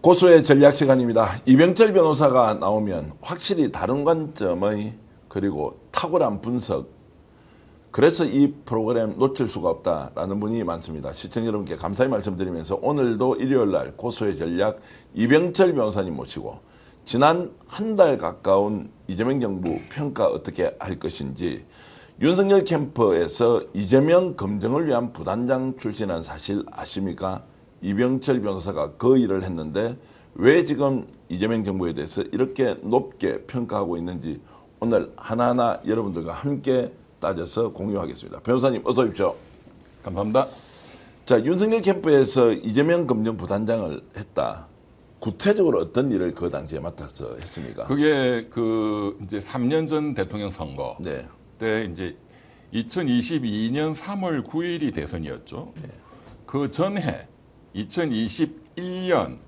고소의 전략 시간입니다. 이병철 변호사가 나오면 확실히 다른 관점의 그리고 탁월한 분석, 그래서 이 프로그램 놓칠 수가 없다라는 분이 많습니다. 시청자 여러분께 감사의 말씀드리면서 오늘도 일요일날 고소의 전략 이병철 변호사님 모시고 지난 한 달 가까운 이재명 정부 평가 어떻게 할 것인지, 윤석열 캠프에서 이재명 검증을 위한 부단장 출신한 사실 아십니까? 이병철 변호사가 그 일을 했는데 왜 지금 이재명 정부에 대해서 이렇게 높게 평가하고 있는지 오늘 하나하나 여러분들과 함께 따져서 공유하겠습니다. 변호사님 어서 오십시오. 감사합니다. 자, 윤석열 캠프에서 이재명 검증 부단장을 했다. 구체적으로 어떤 일을 그 당시에 맡아서 했습니까? 그게 이제 3년 전 대통령 선거 네. 때 이제 2022년 3월 9일이 대선이었죠. 네. 그 전해 2021년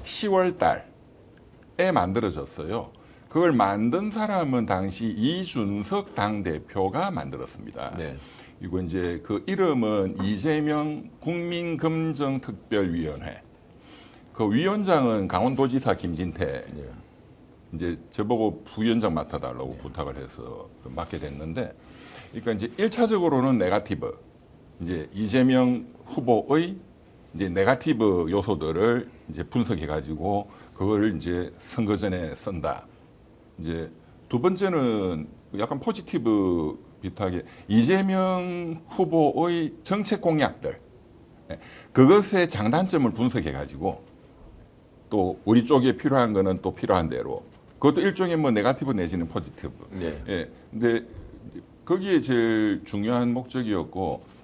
10월 달에 만들어졌어요. 그걸 만든 사람은 당시 이준석 당대표가 만들었습니다. 네. 이거 이제 그 이름은 이재명 국민검증특별위원회. 그 위원장은 강원도지사 김진태. 네. 이제 저보고 부위원장 맡아달라고 부탁을 해서 맡게 됐는데, 그러니까 이제 1차적으로는 네거티브, 이제 이재명 후보의 이제 네거티브 요소들을 이제 분석해가지고 그걸 이제 선거 전에 쓴다. 이제 두 번째는 약간 포지티브 비슷하게 이재명 후보의 정책 공약들, 그것의 장단점을 분석해가지고 또 우리 쪽에 필요한 거는 또 필요한 대로, 그것도 일종의 뭐 네거티브 내지는 포지티브. 네. 예. 근데 거기에 제일 중요한 목적이었고,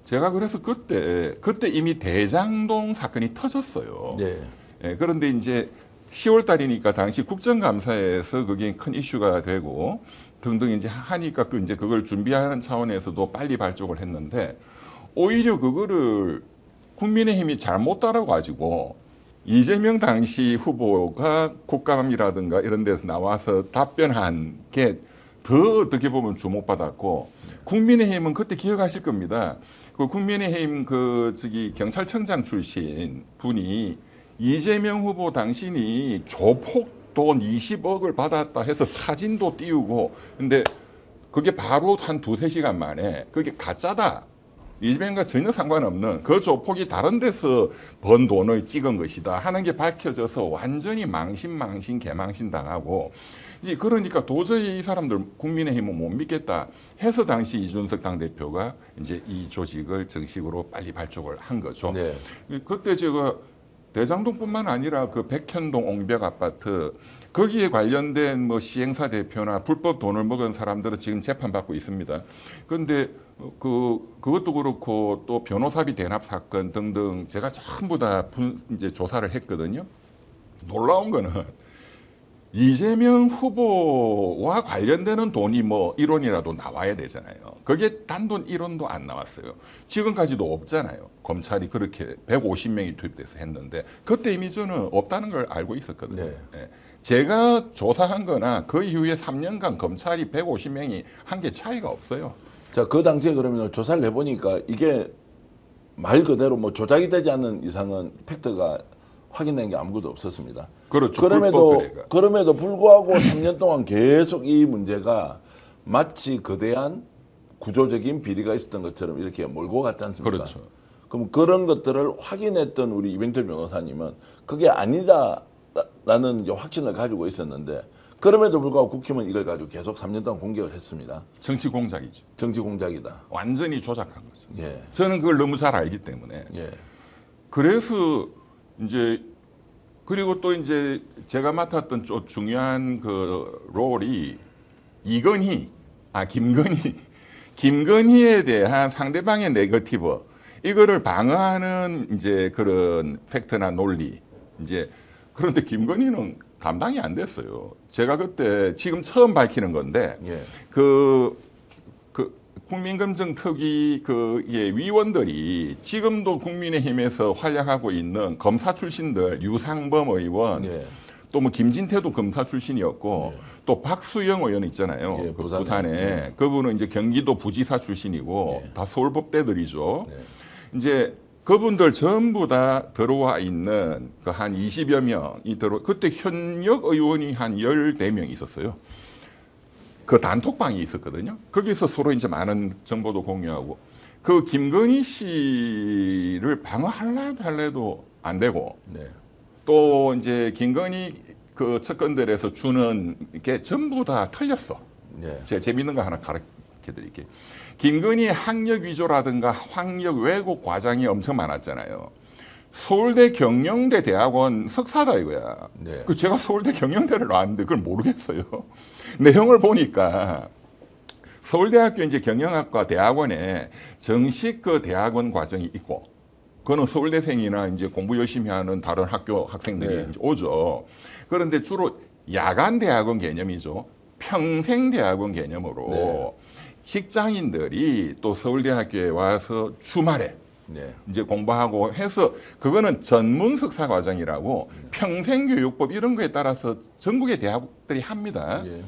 제가 그래서 그때 이미 대장동 사건이 터졌어요. 네. 예. 그런데 이제 10월 달이니까 당시 국정감사에서 그게 큰 이슈가 되고 등등 이제 하니까 이제 그걸 준비하는 차원에서도 빨리 발족을 했는데, 오히려 그거를 국민의힘이 잘못 따라가지고 이재명 당시 후보가 국감이라든가 이런 데서 나와서 답변한 게 더 어떻게 보면 주목받았고, 국민의힘은 그때 기억하실 겁니다. 그 국민의힘 경찰청장 출신 분이 이재명 후보 당신이 조폭 돈 20억을 받았다 해서 사진도 띄우고, 근데 그게 바로 한 두세 시간 만에 그게 가짜다, 이재명과 전혀 상관없는 그 조폭이 다른 데서 번 돈을 찍은 것이다 하는 게 밝혀져서 완전히 망신 개망신 당하고, 그러니까 도저히 이 사람들 국민의힘은 못 믿겠다 해서 당시 이준석 당대표가 이제 이 조직을 정식으로 빨리 발족을 한 거죠. 네. 그때 제가 대장동뿐만 아니라 그 백현동 옹벽 아파트, 거기에 관련된 뭐 시행사 대표나 불법 돈을 먹은 사람들은 지금 재판받고 있습니다. 그런데 그것도 그렇고 또 변호사비 대납 사건 등등 제가 전부 다 이제 조사를 했거든요. 놀라운 거는 이재명 후보와 관련되는 돈이 뭐 1원이라도 나와야 되잖아요. 그게 단돈 1원도 안 나왔어요. 지금까지도 없잖아요. 검찰이 그렇게 150명이 투입돼서 했는데 그때 이미 저는 없다는 걸 알고 있었거든요. 네. 예. 제가 조사한 거나 그 이후에 3년간 검찰이 150명이 한 게 차이가 없어요. 자, 그 당시에 그러면 조사를 해보니까 이게 말 그대로 뭐 조작이 되지 않는 이상은 팩트가 확인된 게 아무것도 없었습니다. 그렇죠. 그럼에도 불구하고 3년 동안 계속 이 문제가 마치 거대한 구조적인 비리가 있었던 것처럼 이렇게 몰고 갔지 않습니까? 그렇죠. 그럼 그런 것들을 확인했던 우리 이병철 변호사님은 그게 아니다라는 확신을 가지고 있었는데, 그럼에도 불구하고 국힘은 이걸 가지고 계속 3년 동안 공격을 했습니다. 정치 공작이죠. 정치 공작이다. 완전히 조작한 거죠. 예. 저는 그걸 너무 잘 알기 때문에. 예. 그래서 이제 그리고 또 이제 제가 맡았던 좀 중요한 그 롤이 김건희에 대한 상대방의 네거티브, 이거를 방어하는 이제 그런 팩트나 논리. 이제 그런데 김건희는 감당이 안 됐어요. 제가 그때 지금 처음 밝히는 건데, 예. 국민검증특위 위원들이 지금도 국민의힘에서 활약하고 있는 검사 출신들, 유상범 의원, 예. 또 뭐 김진태도 검사 출신이었고, 또 박수영 의원 있잖아요. 예, 그 부산에. 부산에. 예. 그분은 이제 경기도 부지사 출신이고, 예. 다 서울법대들이죠. 예. 이제 그분들 전부 다 들어와 있는 그 한 20여 명이 그때 현역 의원이 한 14명 있었어요. 그 단톡방이 있었거든요. 거기서 서로 이제 많은 정보도 공유하고 그 김건희 씨를 방어할래도 안 되고 네. 또 이제 김건희 그 측근들에서 주는 게 전부 다 틀렸어. 네. 제가 재밌는 거 하나 가르쳐 드릴게요. 김건희 학력 위조라든가 학력 왜곡 과장이 엄청 많았잖아요. 서울대 경영대 대학원 석사다 이거야. 네. 그 제가 서울대 경영대를 나왔는데 그걸 모르겠어요. 내용을 보니까 서울대학교 이제 경영학과 대학원에 정식 그 대학원 과정이 있고, 그거는 서울대생이나 이제 공부 열심히 하는 다른 학교 학생들이 네. 이제 오죠. 그런데 주로 야간 대학원 개념이죠. 평생 대학원 개념으로 네. 직장인들이 또 서울대학교에 와서 주말에 네. 이제 공부하고 해서 그거는 전문 석사 과정이라고 평생교육법 이런 거에 따라서 전국의 대학들이 합니다. 예.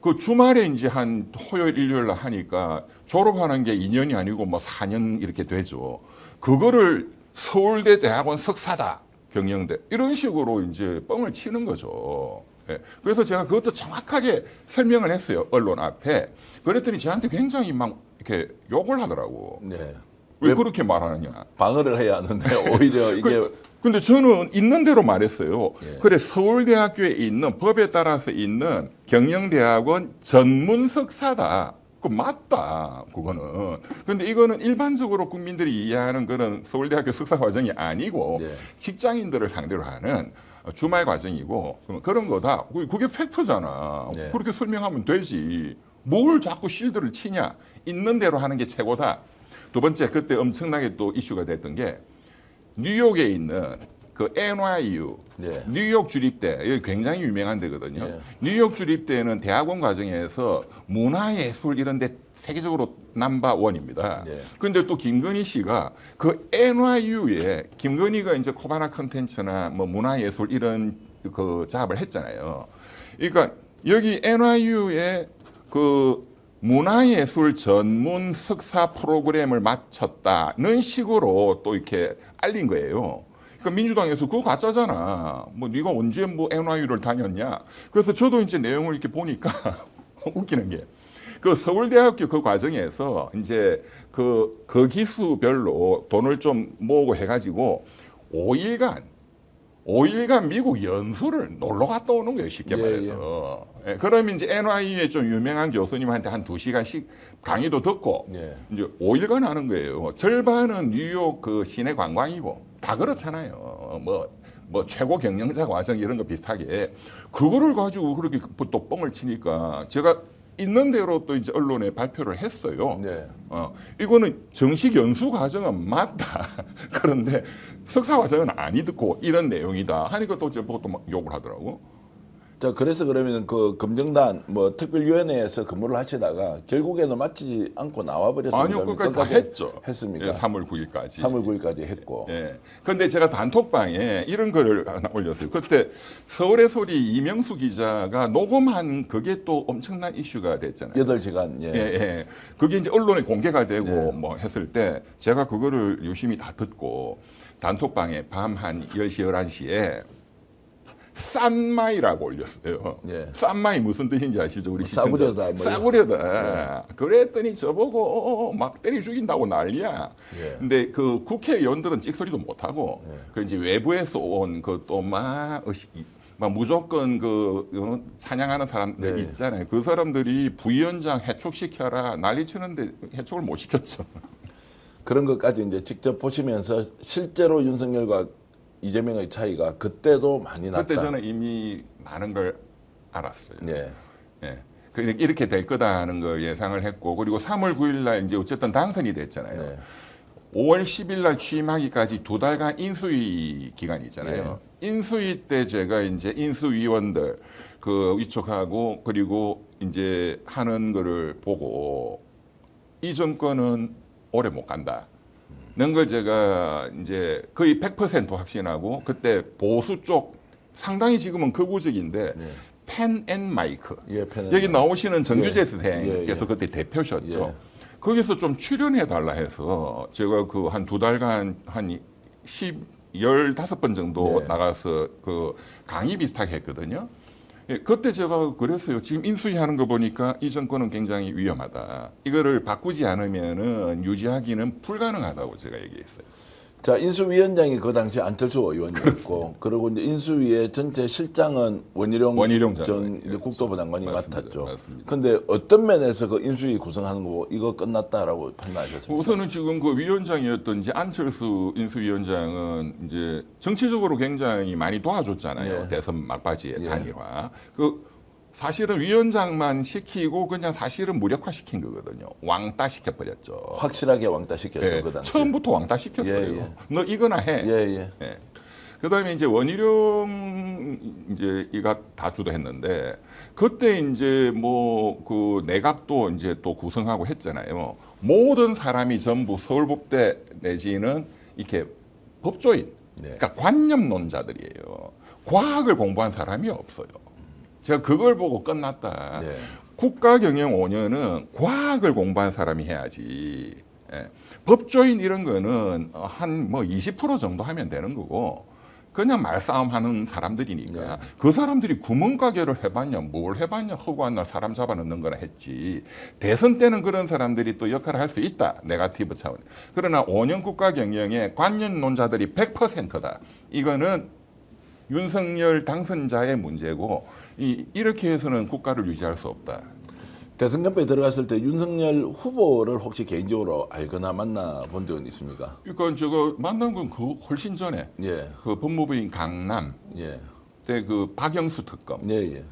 그 주말에 이제 한 토요일 일요일 날 하니까 졸업하는 게 2년이 아니고 뭐 4년 이렇게 되죠. 그거를 서울대 대학원 석사다 경영대 이런 식으로 이제 뻥을 치는 거죠. 예. 그래서 제가 그것도 정확하게 설명을 했어요, 언론 앞에. 그랬더니 저한테 굉장히 막 이렇게 욕을 하더라고. 네. 왜 그렇게 말하느냐. 방어를 해야 하는데 오히려 이게 근데 저는 있는 대로 말했어요. 예. 그래, 서울대학교에 있는 법에 따라서 있는 경영대학원 전문 석사다. 그 맞다. 그거는. 근데 이거는 일반적으로 국민들이 이해하는 그런 서울대학교 석사 과정이 아니고 네. 직장인들을 상대로 하는 주말 과정이고 그런 거다. 그게 팩트잖아. 네. 그렇게 설명하면 되지. 뭘 자꾸 실드를 치냐. 있는 대로 하는 게 최고다. 두 번째, 그때 엄청나게 또 이슈가 됐던 게 뉴욕에 있는 그 NYU, 네. 뉴욕 주립대, 여기 굉장히 유명한 데거든요. 네. 뉴욕 주립대는 대학원 과정에서 문화예술 이런 데 세계적으로 넘버원입니다. 네. 근데 또 김건희 씨가 그 NYU에 김건희가 이제 코바나 컨텐츠나 뭐 문화예술 이런 그 작업을 했잖아요. 그러니까 여기 NYU에 그 문화예술 전문 석사 프로그램을 마쳤다는 식으로 또 이렇게 알린 거예요. 그러니까 민주당에서 그거 가짜잖아. 뭐 네가 언제 뭐 NYU를 다녔냐. 그래서 저도 이제 내용을 이렇게 보니까 웃기는 게 그 서울대학교 그 과정에서 이제 그 기수별로 돈을 좀 모으고 해가지고 5일간 미국 연수를 놀러 갔다 오는 거예요, 쉽게 예, 말해서. 예, 그러면 이제 NYU에 좀 유명한 교수님한테 한 2시간씩 강의도 듣고 예. 이제 5일간 하는 거예요. 절반은 뉴욕 그 시내 관광이고 다 그렇잖아요. 뭐 최고 경영자 과정 이런 거 비슷하게 그거를 가지고 그렇게 또 뻥을 치니까 제가 있는 대로 또 이제 언론에 발표를 했어요. 네. 이거는 정식 연수 과정은 맞다. 그런데 석사 과정은 아니 듣고 이런 내용이다. 하니까 또 저보고 또 막 욕을 하더라고. 자, 그래서 그러면 그 검증단 뭐 특별위원회에서 근무를 하시다가 결국에는 마치지 않고 나와버렸습니다. 아니요, 끝까지 다 했죠. 했습니까? 예, 3월 9일까지. 3월 9일까지 했고. 예. 근데 제가 단톡방에 이런 걸 하나 올렸어요. 그때 서울의 소리 이명수 기자가 녹음한 그게 또 엄청난 이슈가 됐잖아요. 8시간. 예. 예, 예. 그게 이제 언론에 공개가 되고 예. 뭐 했을 때 제가 그거를 유심히 다 듣고 단톡방에 밤 한 10시, 11시에 싼마이라고 올렸어요. 예. 싼마이 무슨 뜻인지 아시죠? 우리 시청자. 싸구려다, 뭐 싸구려다. 그랬더니 저보고 막 때려 죽인다고 난리야. 예. 근데 그 국회의원들은 찍소리도 못하고 그 이제 외부에서 온 그 또 막 무조건 그 찬양하는 사람들 네. 있잖아요. 그 사람들이 부위원장 해촉시켜라 난리치는데 해촉을 못 시켰죠. 그런 것까지 이제 직접 보시면서 실제로 윤석열과 이재명의 차이가 그때도 많이 났다. 그때 저는 이미 많은 걸 알았어요. 예. 예. 이렇게 될 거다는 걸 예상을 했고, 그리고 3월 9일 날 이제 어쨌든 당선이 됐잖아요. 네. 5월 10일 날 취임하기까지 2달간 인수위 기간이 있잖아요. 인수위 때 제가 이제 인수위원들 그 위촉하고 그리고 이제 하는 거를 보고 이 정권은 오래 못 간다. 는 걸 제가 이제 거의 100% 확신하고 그때 보수 쪽 상당히 지금은 극우적인데 네. 펜 앤 마이크 예, 펜 앤 여기 마이크. 나오시는 정규재 예. 선생께서 예, 예. 그때 대표셨죠. 예. 거기서 좀 출연해 달라 해서 제가 그 한 2달간 한 15번 정도 네. 나가서 그 강의 비슷하게 했거든요. 예, 그때 제가 그랬어요. 지금 인수위하는 거 보니까 이 정권은 굉장히 위험하다. 이거를 바꾸지 않으면은 유지하기는 불가능하다고 제가 얘기했어요. 자, 인수위원장이 그 당시 안철수 의원이었고, 그리고 이제 인수위의 전체 실장은 원희룡 원희룡 전 장관, 이제 예, 국토부장관이 맞습니다. 맡았죠. 맞습니다. 근데 어떤 면에서 그 인수위 구성하는 거 이거 끝났다라고 판단하셨습니까? 우선은 지금 그 위원장이었던 이제 안철수 인수위원장은 이제 정치적으로 굉장히 많이 도와줬잖아요. 예. 대선 막바지에 예. 단일화. 그 사실은 위원장만 시키고 그냥 사실은 무력화시킨 거거든요. 왕따 시켜버렸죠. 확실하게 왕따시켰죠, 예, 그 당시. 처음부터 왕따 시켰어요. 예, 예. 너 이거나 해. 예, 예. 예. 그다음에 이제 원희룡 이제 이가 다 주도했는데 그때 이제 뭐 그 내각도 이제 또 구성하고 했잖아요. 모든 사람이 전부 서울법대 내지는 이렇게 법조인, 네. 그러니까 관념론자들이에요. 과학을 공부한 사람이 없어요. 제가 그걸 보고 끝났다. 네. 국가경영 5년은 과학을 공부한 사람이 해야지. 예. 법조인 이런 거는 한 뭐 20% 정도 하면 되는 거고 그냥 말싸움하는 사람들이니까 네. 그 사람들이 구멍가게를 해봤냐 뭘 해봤냐 허구한 날 사람 잡아넣는 거나 했지. 대선 때는 그런 사람들이 또 역할을 할 수 있다. 네거티브 차원. 그러나 5년 국가경영에 관념론자들이 100%다. 이거는 윤석열 당선자의 문제고 이렇게 해서는 국가를 유지할 수 없다. 대선 캠프에 들어갔을 때 윤석열 후보를 혹시 개인적으로 알거나 만나 본 적은 있습니까? 그러니까 제가 만난 건 그 훨씬 전에 예, 그 법무부인 강남 예, 때 그 박영수 특검 예, 예.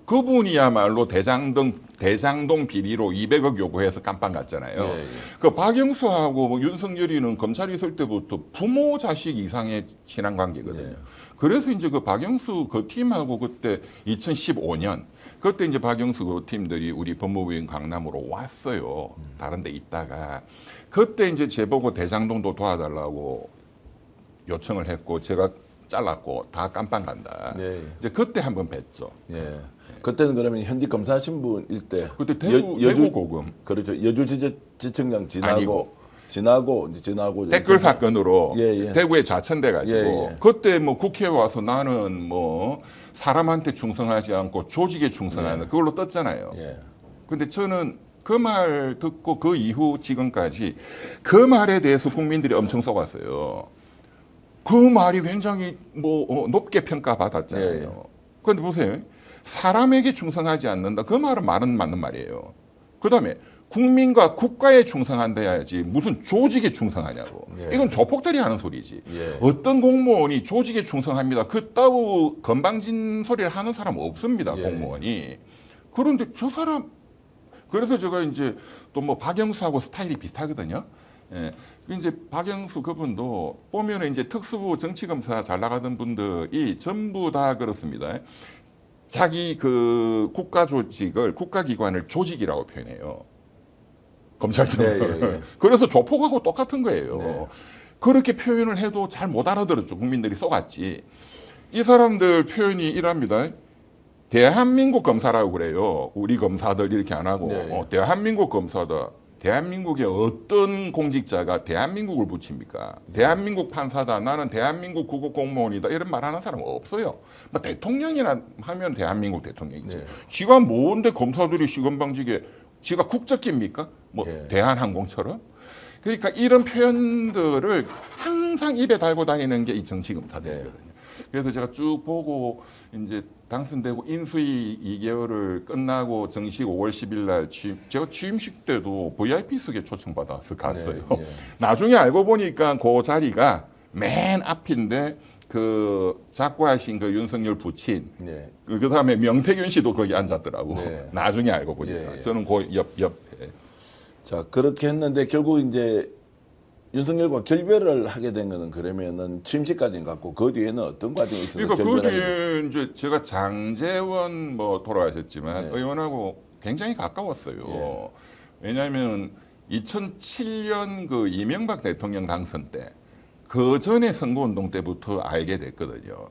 그분이야말로 대장동 비리로 200억 요구해서 깜빵 갔잖아요. 예, 예. 그 박영수하고 뭐 윤석열이는 검찰에 있을 때부터 부모 자식 이상의 친한 관계거든요. 예. 그래서 이제 그 박영수 그 팀하고 그때 2015년 그때 이제 박영수 그 팀들이 우리 법무부인 강남으로 왔어요. 다른 데 있다가 그때 이제 제보고 대장동도 도와달라고 요청을 했고 제가 잘랐고 다 깜빵 간다. 예, 예. 이제 그때 한번 뵀죠. 예. 그때는 그러면 현직 검사신 분일 때 그때 대구 고금 그렇죠. 여주지청장 지나고 아니고. 지나고 댓글 사건으로 예, 예. 대구에 좌천돼 가지고 예, 예. 그때 뭐 국회에 와서 나는 뭐 사람한테 충성하지 않고 조직에 충성하는 그걸로 떴잖아요. 예. 근데 저는 그 말 듣고 그 이후 지금까지 그 말에 대해서 국민들이 엄청 쏘았어요. 그 말이 굉장히 뭐 높게 평가받았잖아요. 예, 예. 그런데 보세요. 사람에게 충성하지 않는다. 그 말은 맞는 말이에요. 그다음에 국민과 국가에 충성한다 해야지 무슨 조직에 충성하냐고. 예. 이건 조폭들이 하는 소리지. 예. 어떤 공무원이 조직에 충성합니다. 그따위 건방진 소리를 하는 사람 없습니다. 예. 공무원이. 그런데 저 사람 그래서 제가 이제 또 뭐 박영수하고 스타일이 비슷하거든요. 예. 이제 박영수 그분도 보면은 이제 특수부 정치검사 잘 나가던 분들이 전부 다 그렇습니다. 자기 그 국가 조직을 국가기관을 조직이라고 표현해요. 검찰청은. 네, 예, 예. 그래서 조폭하고 똑같은 거예요. 네. 그렇게 표현을 해도 잘 못 알아들었죠. 국민들이 쏘갔지. 이 사람들 표현이 이랍니다. 대한민국 검사라고 그래요. 우리 검사들 이렇게 안 하고 네, 예. 대한민국 검사다. 대한민국의 어떤 공직자가 대한민국을 붙입니까? 대한민국 판사다. 나는 대한민국 국어 공무원이다. 이런 말 하는 사람은 없어요. 뭐 대통령이나 하면 대한민국 대통령이지. 네. 지가 뭔데 검사들이 시건방지게 지가 국적기입니까? 뭐 예. 대한항공처럼? 그러니까 이런 표현들을 항상 입에 달고 다니는 게 이 정치검사들이거든요. 그래서 제가 쭉 보고 이제 당선되고 인수위 2개월을 끝나고 정식 5월 10일 날 제가 취임식 때도 VIP석에 초청받아서 갔어요. 네, 예. 나중에 알고 보니까 그 자리가 맨 앞인데 그 작고하신 그 윤석열 부친 네. 그 다음에 명태균 씨도 거기 앉았더라고. 네. 나중에 알고 보니까 예, 예. 저는 그 옆에. 자, 그렇게 했는데 결국 이제 윤석열과 결별을 하게 된 거는 그러면은 취임식까지는 갔고 그 뒤에는 어떤 과정이 있어서 그러니까 그 결별하게 된 뒤에 이제 제가 장제원 뭐 돌아가셨지만 네. 의원하고 굉장히 가까웠어요. 예. 왜냐하면 2007년 그 이명박 대통령 당선 때 그 전에 선거운동 때부터 알게 됐거든요.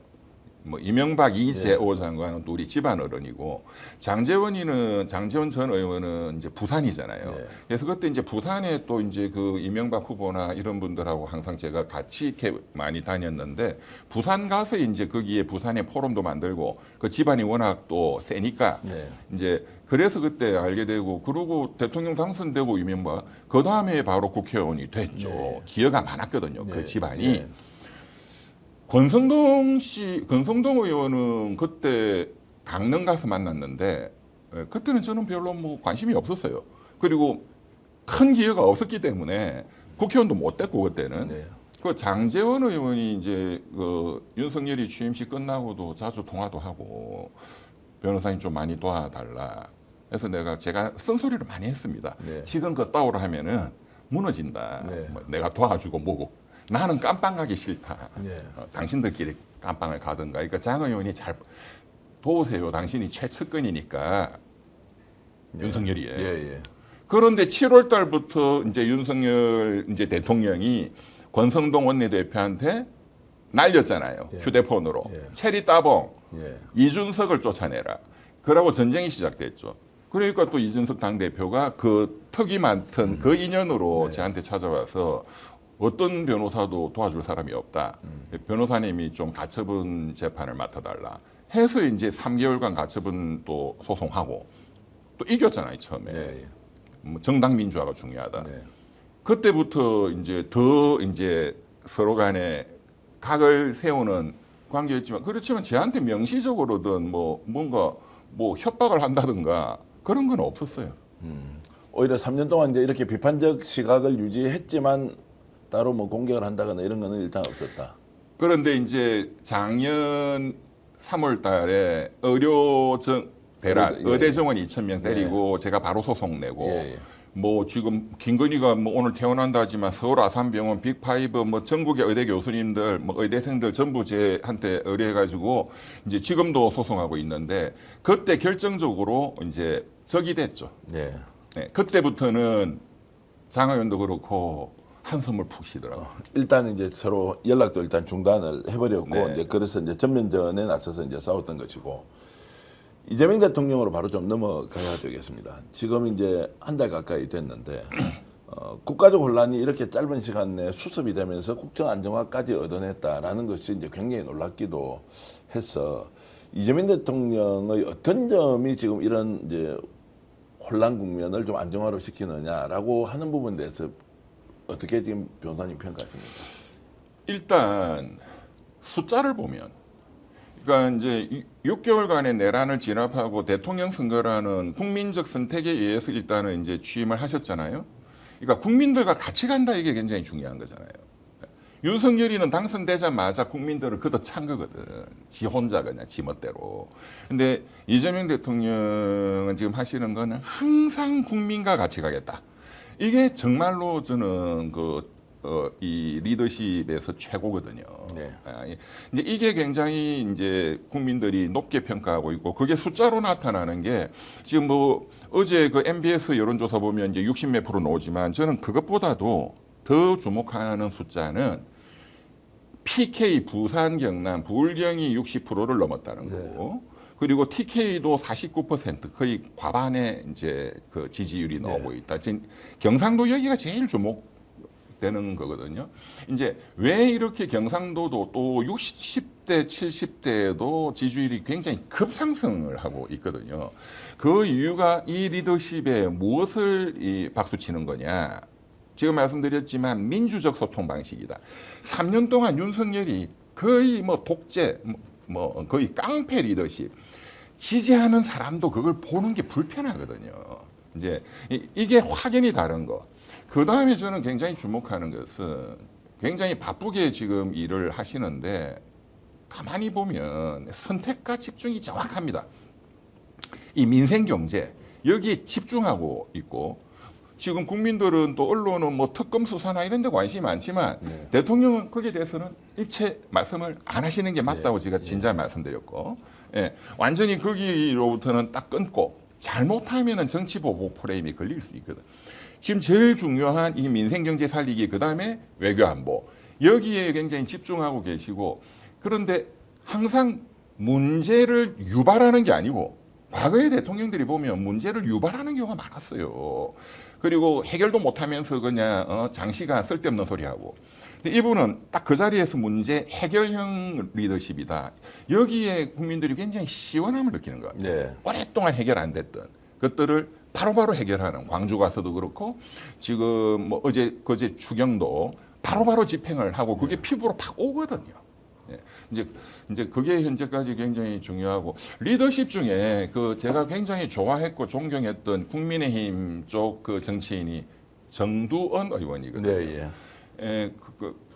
뭐 이명박 이재호 장관은 또 우리 집안 어른이고 장재원 전 의원은 이제 부산이잖아요. 네. 그래서 그때 이제 부산에 또 이제 그 이명박 후보나 이런 분들하고 항상 제가 같이 이렇게 많이 다녔는데 부산 가서 이제 거기에 부산에 포럼도 만들고 그 집안이 워낙 또 세니까 네. 이제 그래서 그때 알게 되고 그러고 대통령 당선되고 이명박 그 다음에 바로 국회의원이 됐죠. 네. 기여가 많았거든요. 네. 그 집안이. 네. 권성동 의원은 그때 강릉 가서 만났는데 그때는 저는 별로 뭐 관심이 없었어요. 그리고 큰 기회가 없었기 때문에 국회의원도 못 됐고 그때는. 네. 그 장재원 의원이 이제 그 윤석열이 취임식 끝나고도 자주 통화도 하고 변호사님 좀 많이 도와달라. 그래서 제가 쓴소리를 많이 했습니다. 네. 지금 그 따오라 하면은 무너진다. 네. 뭐 내가 도와주고 뭐고. 나는 깜빵 가기 싫다. 네. 당신들끼리 깜빵을 가든가. 그러니까 장 의원이 잘 도우세요. 당신이 최측근이니까 윤석열이에요. 예, 예. 그런데 7월 달부터 이제 윤석열 이제 대통령이 권성동 원내대표한테 날렸잖아요. 예. 휴대폰으로. 예. 체리 따봉, 예. 이준석을 쫓아내라. 그러고 전쟁이 시작됐죠. 그러니까 또 이준석 당대표가 그 턱이 많던 그 인연으로 네. 저한테 찾아와서 어떤 변호사도 도와줄 사람이 없다. 변호사님이 좀 가처분 재판을 맡아달라. 해서 이제 3개월간 가처분 또 소송하고 또 이겼잖아요, 처음에. 예, 예. 뭐 정당 민주화가 중요하다. 네. 그때부터 이제 더 이제 서로 간에 각을 세우는 관계였지만 그렇지만 저한테 명시적으로든 뭐 뭔가 뭐 협박을 한다든가 그런 건 없었어요. 오히려 3년 동안 이제 이렇게 비판적 시각을 유지했지만 따로 뭐 공격을 한다거나 이런 거는 일단 없었다. 그런데 이제 작년 3월 달에 대란, 예. 의대 정원 2,000명 때리고 제가 바로 소송 내고 예, 예. 뭐 지금 김건희가 뭐 오늘 퇴원한다 하지만 서울 아산병원 빅파이브 뭐 전국의 의대 교수님들 뭐 의대생들 전부 제한테 의뢰해가지고 이제 지금도 소송하고 있는데 그때 결정적으로 이제 적이 됐죠. 예. 네, 그때부터는 장 의원도 그렇고 한숨을 푹 쉬더라고요. 일단 이제 서로 연락도 일단 중단을 해버렸고 네. 이제 그래서 이제 전면전에 나서서 이제 싸웠던 것이고 이재명 대통령으로 바로 좀 넘어가야 되겠습니다. 지금 이제 한 달 가까이 됐는데 국가적 혼란이 이렇게 짧은 시간 내에 수습이 되면서 국정 안정화까지 얻어냈다라는 것이 이제 굉장히 놀랍기도 해서 이재명 대통령의 어떤 점이 지금 이런 이제 혼란 국면을 좀 안정화로 시키느냐라고 하는 부분에 대해서 어떻게 지금 변호사님 평가하십니까? 일단 숫자를 보면, 그러니까 이제 6개월간의 내란을 진압하고 대통령 선거라는 국민적 선택에 의해서 일단은 이제 취임을 하셨잖아요. 그러니까 국민들과 같이 간다 이게 굉장히 중요한 거잖아요. 윤석열이는 당선되자마자 국민들을 걷어찬 거거든. 지 혼자 그냥 지 멋대로. 근데 이재명 대통령은 지금 하시는 거는 항상 국민과 같이 가겠다. 이게 정말로 저는 이 리더십에서 최고거든요. 네. 이제 이게 굉장히 이제 국민들이 높게 평가하고 있고 그게 숫자로 나타나는 게 지금 뭐 어제 그 MBS 여론조사 보면 이제 60몇 프로 나오지만 저는 그것보다도 더 주목하는 숫자는 PK 부산 경남 부울경이 60%를 넘었다는 거고 그리고 TK도 49% 거의 과반의 이제 그 지지율이 나오고 있다. 지금 경상도 여기가 제일 주목되는 거거든요. 이제 왜 이렇게 경상도도 또 60대, 70대에도 지지율이 굉장히 급상승을 하고 있거든요. 그 이유가 이 리더십에 무엇을 박수 치는 거냐? 지금 말씀드렸지만 민주적 소통 방식이다. 3년 동안 윤석열이 거의 뭐 독재, 뭐 거의 깡패 리더십. 지지하는 사람도 그걸 보는 게 불편하거든요. 이제 이게 확연히 다른 거. 그 다음에 저는 굉장히 주목하는 것은 굉장히 바쁘게 지금 일을 하시는데 가만히 보면 선택과 집중이 정확합니다. 이 민생 경제 여기에 집중하고 있고 지금 국민들은 또 언론은 뭐 특검 수사나 이런 데 관심이 많지만 대통령은 거기에 대해서는 일체 말씀을 안 하시는 게 맞다고 제가 진작 말씀드렸고 완전히 거기로부터는 딱 끊고 잘못하면 정치 보복 프레임이 걸릴 수 있거든. 지금 제일 중요한 이 민생 경제 살리기 그다음에 외교 안보 여기에 굉장히 집중하고 계시고 그런데 항상 문제를 유발하는 게 아니고 과거의 대통령들이 보면 문제를 유발하는 경우가 많았어요. 그리고 해결도 못하면서 그냥 장시간 쓸데없는 소리하고. 근데 이분은 딱 그 자리에서 문제 해결형 리더십이다. 여기에 국민들이 굉장히 시원함을 느끼는 것 같아요. 네. 오랫동안 해결 안 됐던 것들을 바로바로 해결하는, 광주 가서도 그렇고 지금 뭐 어제 그제 추경도 바로바로 집행을 하고 그게 피부로 팍 오거든요. 예. 이제 그게 현재까지 굉장히 중요하고, 리더십 중에 그 제가 굉장히 좋아했고 존경했던 국민의힘 쪽 그 정치인이 정두원 의원이거든요. 네, 예.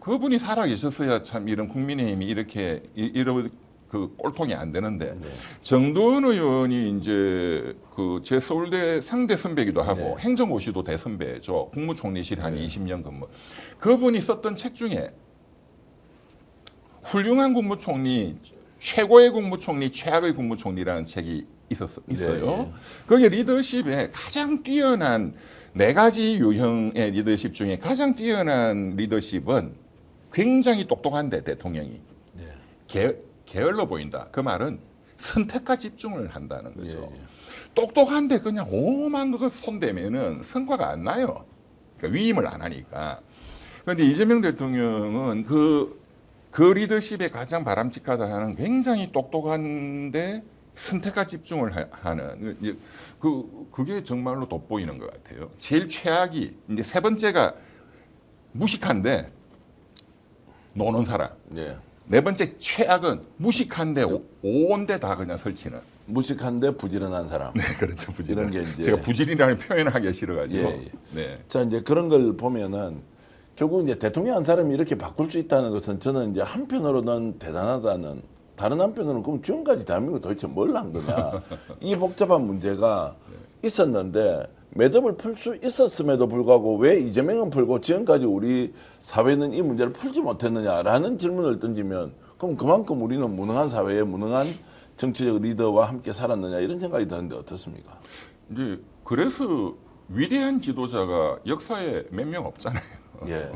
그분이 살아 계셨어야 참 이런 국민의힘이 이렇게 이런 그 꼴통이 안 되는데, 네. 정두원 의원이 이제 그 제 서울대 상대 선배기도 하고 네. 행정고시도 대선배죠. 국무총리실 한 네. 20년 근무. 그분이 썼던 책 중에 훌륭한 국무총리, 최고의 국무총리, 최악의 국무총리라는 책이 있어요. 네. 거기에 리더십에 가장 뛰어난 네 가지 유형의 리더십 중에 가장 뛰어난 리더십은 굉장히 똑똑한데 대통령이 네. 게을러 보인다. 그 말은 선택과 집중을 한다는 거죠. 예, 예. 똑똑한데 그냥 오만 그걸 손대면은 성과가 안 나요. 그러니까 위임을 안 하니까. 그런데 이재명 대통령은 그 리더십에 가장 바람직하다 하는 굉장히 똑똑한데 선택과 집중을 하는 그게 정말로 돋보이는 것 같아요. 제일 최악이 이제 세 번째가 무식한데 노는 사람. 네. 네 번째 최악은 무식한데 오온데 다 그냥 설치는. 무식한데 부지런한 사람. 네, 그렇죠. 부지런. 이런 게 이제 제가 부지런이라는 표현을 하기 싫어가지고. 예, 예. 네. 자, 이제 그런 걸 보면은 결국 이제 대통령 한 사람이 이렇게 바꿀 수 있다는 것은 저는 이제 한편으로는 대단하다는, 다른 한편으로는 그럼 지금까지 대한민국 도대체 뭘 한 거냐. 이 복잡한 문제가 있었는데 매듭을 풀 수 있었음에도 불구하고 왜 이재명은 풀고 지금까지 우리 사회는 이 문제를 풀지 못했느냐라는 질문을 던지면, 그럼 그만큼 우리는 무능한 사회에 무능한 정치적 리더와 함께 살았느냐, 이런 생각이 드는데 어떻습니까? 이제 그래서 위대한 지도자가 역사에 몇 명 없잖아요. 예.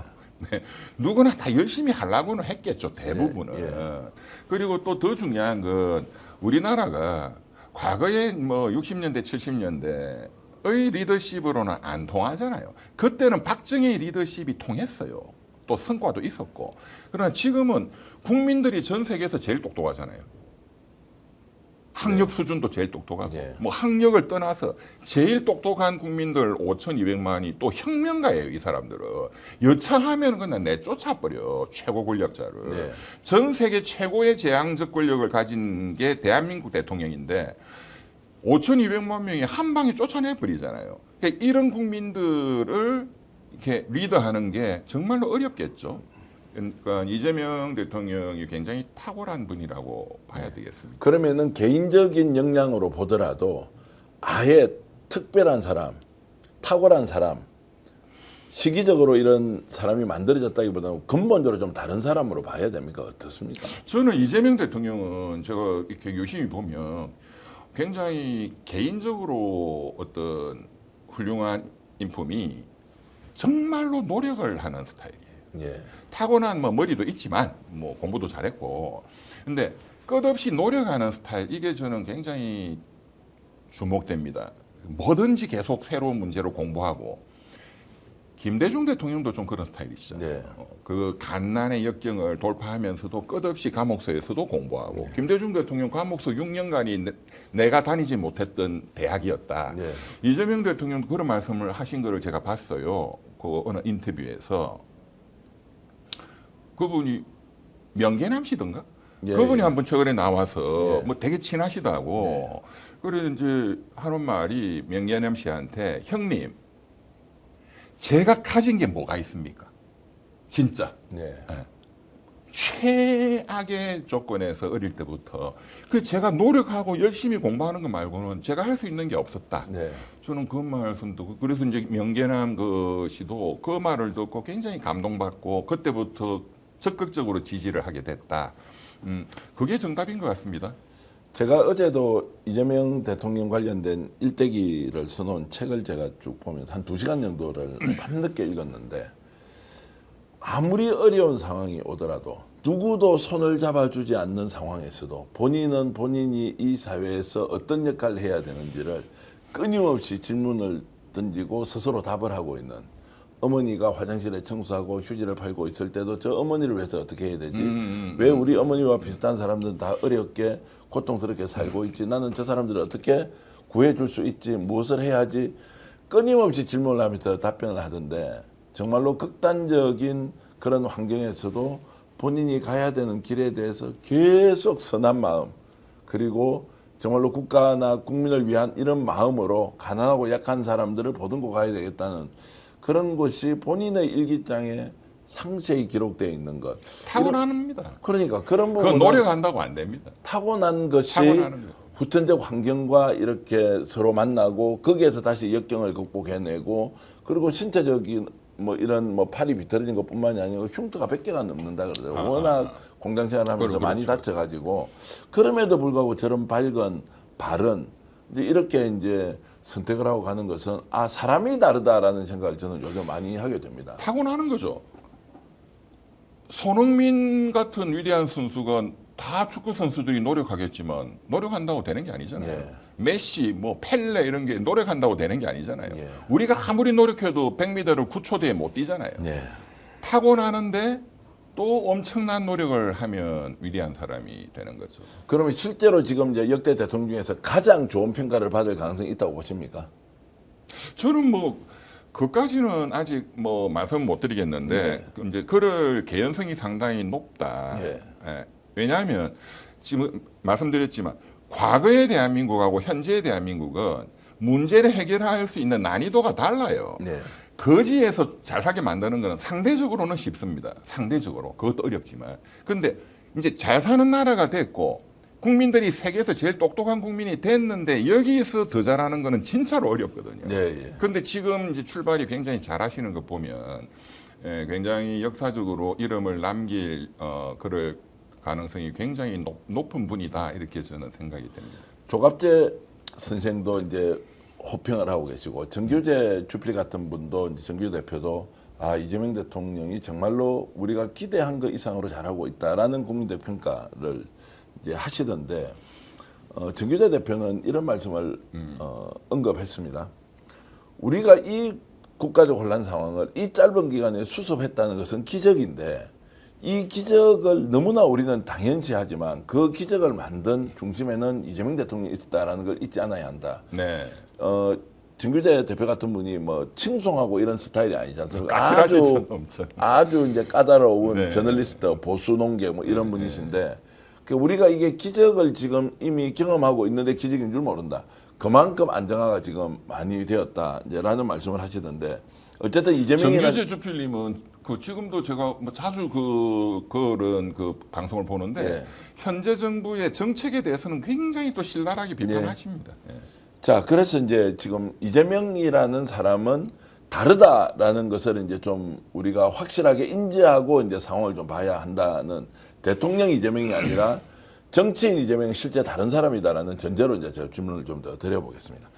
네, 누구나 다 열심히 하려고는 했겠죠, 대부분은. 예. 그리고 또 더 중요한 건 우리나라가 과거에 뭐 60년대, 70년대의 리더십으로는 안 통하잖아요. 그때는 박정희의 리더십이 통했어요. 또 성과도 있었고. 그러나 지금은 국민들이 전 세계에서 제일 똑똑하잖아요. 학력 수준도 제일 똑똑하고, 예. 뭐 학력을 떠나서 제일 똑똑한 국민들 5,200만이 또 혁명가예요. 이 사람들은 여차하면 그냥 내쫓아버려, 최고 권력자를. 예. 전 세계 최고의 제왕적 권력을 가진 게 대한민국 대통령인데 5,200만 명이 한 방에 쫓아내 버리잖아요. 그러니까 이런 국민들을 이렇게 리더하는 게 정말로 어렵겠죠. 그러니까 이재명 대통령이 굉장히 탁월한 분이라고 봐야 되겠습니다. 그러면은 개인적인 역량으로 보더라도 아예 특별한 사람, 탁월한 사람, 시기적으로 이런 사람이 만들어졌다기보다는 근본적으로 좀 다른 사람으로 봐야 됩니까? 어떻습니까? 저는 이재명 대통령은 제가 이렇게 유심히 보면 굉장히 개인적으로 어떤 훌륭한 인품이 정말로 노력을 하는 스타일이에요. 예. 타고난 뭐 머리도 있지만 뭐 공부도 잘했고, 근데 끝없이 노력하는 스타일, 이게 저는 굉장히 주목됩니다. 뭐든지 계속 새로운 문제로 공부하고. 김대중 대통령도 좀 그런 스타일이시잖아요. 네. 그 갓난의 역경을 돌파하면서도 끝없이 감옥소에서도 공부하고. 네. 김대중 대통령 감옥소 6년간이 내가 다니지 못했던 대학이었다. 네. 이재명 대통령도 그런 말씀을 하신 거를 제가 봤어요. 그 어느 인터뷰에서. 그분이 명계남 씨던가? 예, 그분이 예. 한번 최근에 나와서 예. 뭐 되게 친하시다고. 그래서 이제 하는 말이 명계남 씨한테, 형님, 제가 가진 게 뭐가 있습니까? 진짜. 네. 최악의 조건에서 어릴 때부터 그 제가 노력하고 열심히 공부하는 거 말고는 제가 할 수 있는 게 없었다. 네. 저는 그 말씀 듣고, 그래서 이제 명계남 그 씨도 그 말을 듣고 굉장히 감동받고 그때부터 적극적으로 지지를 하게 됐다. 그게 정답인 것 같습니다. 제가 어제도 이재명 대통령 관련된 일대기를 써놓은 책을 제가 쭉 보면서 한 2시간 정도를 밤늦게 읽었는데, 아무리 어려운 상황이 오더라도 누구도 손을 잡아주지 않는 상황에서도 본인은 본인이 이 사회에서 어떤 역할을 해야 되는지를 끊임없이 질문을 던지고 스스로 답을 하고 있는 어머니가 화장실에 청소하고 휴지를 팔고 있을 때도 저 어머니를 위해서 어떻게 해야 되지? 왜 우리 어머니와 비슷한 사람들은 다 어렵게 고통스럽게 살고 있지? 나는 저 사람들을 어떻게 구해줄 수 있지? 무엇을 해야지? 끊임없이 질문을 하면서 답변을 하던데 정말로 극단적인 그런 환경에서도 본인이 가야 되는 길에 대해서 계속 선한 마음 그리고 정말로 국가나 국민을 위한 이런 마음으로 가난하고 약한 사람들을 보듬고 가야 되겠다는 그런 것이 본인의 일기장에 상세히 기록되어 있는 것. 타고납니다. 그러니까 그런 그건 부분은 노력한다고 안 됩니다. 타고난 것이 타고나는 거예요. 후천적 환경과 이렇게 서로 만나고 거기에서 다시 역경을 극복해내고 그리고 신체적인 뭐 이런 뭐 팔이 비틀어진 것뿐만이 아니고 흉터가 100개가 넘는다 그러더라고요. 워낙 공장 생활하면서 그렇죠. 많이 다쳐가지고 그럼에도 불구하고 저런 밝은 발언 이렇게 이제 선택을 하고 가는 것은 아 사람이 다르다라는 생각을 저는 요즘 많이 하게 됩니다. 타고나는 거죠. 손흥민 같은 위대한 선수가 다 축구 선수들이 노력하겠지만 노력한다고 되는 게 아니잖아요. 예. 메시, 뭐 펠레 이런 게 노력한다고 되는 게 아니잖아요. 예. 우리가 아무리 노력해도 100m를 9초 뒤에 못 뛰잖아요. 네. 타고나는데 또 엄청난 노력을 하면 위대한 사람이 되는 거죠. 그러면 실제로 지금 이제 역대 대통령 중에서 가장 좋은 평가를 받을 가능성이 있다고 보십니까? 저는 뭐 그까지는 아직 뭐 말씀 못 드리겠는데 이제 그럴 개연성이 상당히 높다. 예. 예. 왜냐하면 지금 말씀드렸지만 과거의 대한민국하고 현재의 대한민국은 문제를 해결할 수 있는 난이도가 달라요. 네. 거지에서 잘 살게 만드는 것은 상대적으로는 쉽습니다. 상대적으로. 그것도 어렵지만. 근데 이제 잘 사는 나라가 됐고 국민들이 세계에서 제일 똑똑한 국민이 됐는데 여기서 더 잘하는 거는 진짜로 어렵거든요. 네, 예. 근데 지금 이제 출발이 굉장히 잘하시는 거 보면 굉장히 역사적으로 이름을 남길 그럴 가능성이 굉장히 높은 분이다 이렇게 저는 생각이 됩니다. 조갑재 선생도 이제 호평을 하고 계시고 정규재 주필 같은 분도 이제 정규 대표도 아 이재명 대통령이 정말로 우리가 기대한 것 이상으로 잘하고 있다라는 국민들 평가를 이제 하시던데 정규재 대표는 이런 말씀을 언급했습니다. 우리가 이 국가적 혼란 상황을 이 짧은 기간에 수습했다는 것은 기적인데 이 기적을 너무나 우리는 당연시 하지만 그 기적을 만든 중심에는 이재명 대통령이 있었다라는 걸 잊지 않아야 한다. 네. 정규재 대표 같은 분이 뭐 칭송하고 이런 스타일이 아니지 않습니까? 까칠하시죠, 엄청. 아주 이제 까다로운 네. 저널리스트, 보수 농계 뭐 이런 분이신데 우리가 이게 기적을 지금 이미 경험하고 있는데 기적인 줄 모른다. 그만큼 안정화가 지금 많이 되었다. 이제라는 말씀을 하시던데 어쨌든 이재명이라는 정규재 주필님은 그 지금도 제가 뭐 자주 그런 그 방송을 보는데 예. 현재 정부의 정책에 대해서는 굉장히 또 신랄하게 비판하십니다. 예. 자, 그래서 이제 지금 이재명이라는 사람은 다르다라는 것을 이제 좀 우리가 확실하게 인지하고 이제 상황을 좀 봐야 한다는 대통령 이재명이 아니라 정치인 이재명이 실제 다른 사람이다라는 전제로 이제 제가 질문을 좀 더 드려보겠습니다.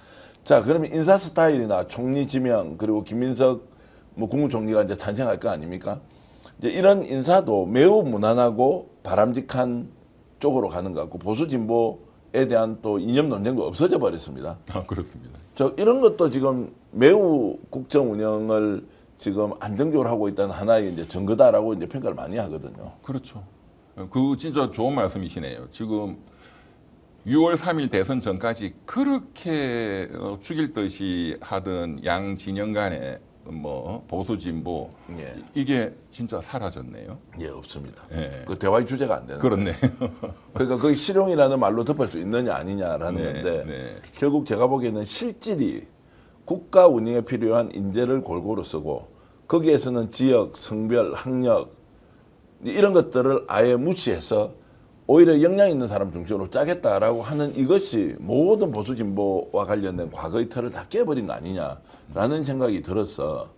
자, 그러면 인사 스타일이나 총리 지명 그리고 김민석 뭐 국무총리가 이제 탄생할 거 아닙니까? 이제 이런 인사도 매우 무난하고 바람직한 쪽으로 가는 것 같고 보수 진보에 대한 또 이념 논쟁도 없어져 버렸습니다. 아, 그렇습니다. 저 이런 것도 지금 매우 국정 운영을 지금 안정적으로 하고 있다는 하나의 이제 증거다라고 이제 평가를 많이 하거든요. 그렇죠. 그 진짜 좋은 말씀이시네요. 지금 6월 3일 대선 전까지 그렇게 죽일 듯이 하던 양 진영 간의 뭐 보수 진보 예. 이게 진짜 사라졌네요. 예, 없습니다. 예. 그 대화의 주제가 안 되는. 그렇네. 그러니까 거기 실용이라는 말로 덮을 수 있느냐 아니냐라는 네, 건데 네. 결국 제가 보기에는 실질이 국가 운영에 필요한 인재를 골고루 쓰고 거기에서는 지역, 성별, 학력 이런 것들을 아예 무시해서 오히려 역량 있는 사람 중심으로 짜겠다라고 하는 이것이 모든 보수 진보와 관련된 과거의 틀을 다 깨버린 거 아니냐라는 생각이 들어서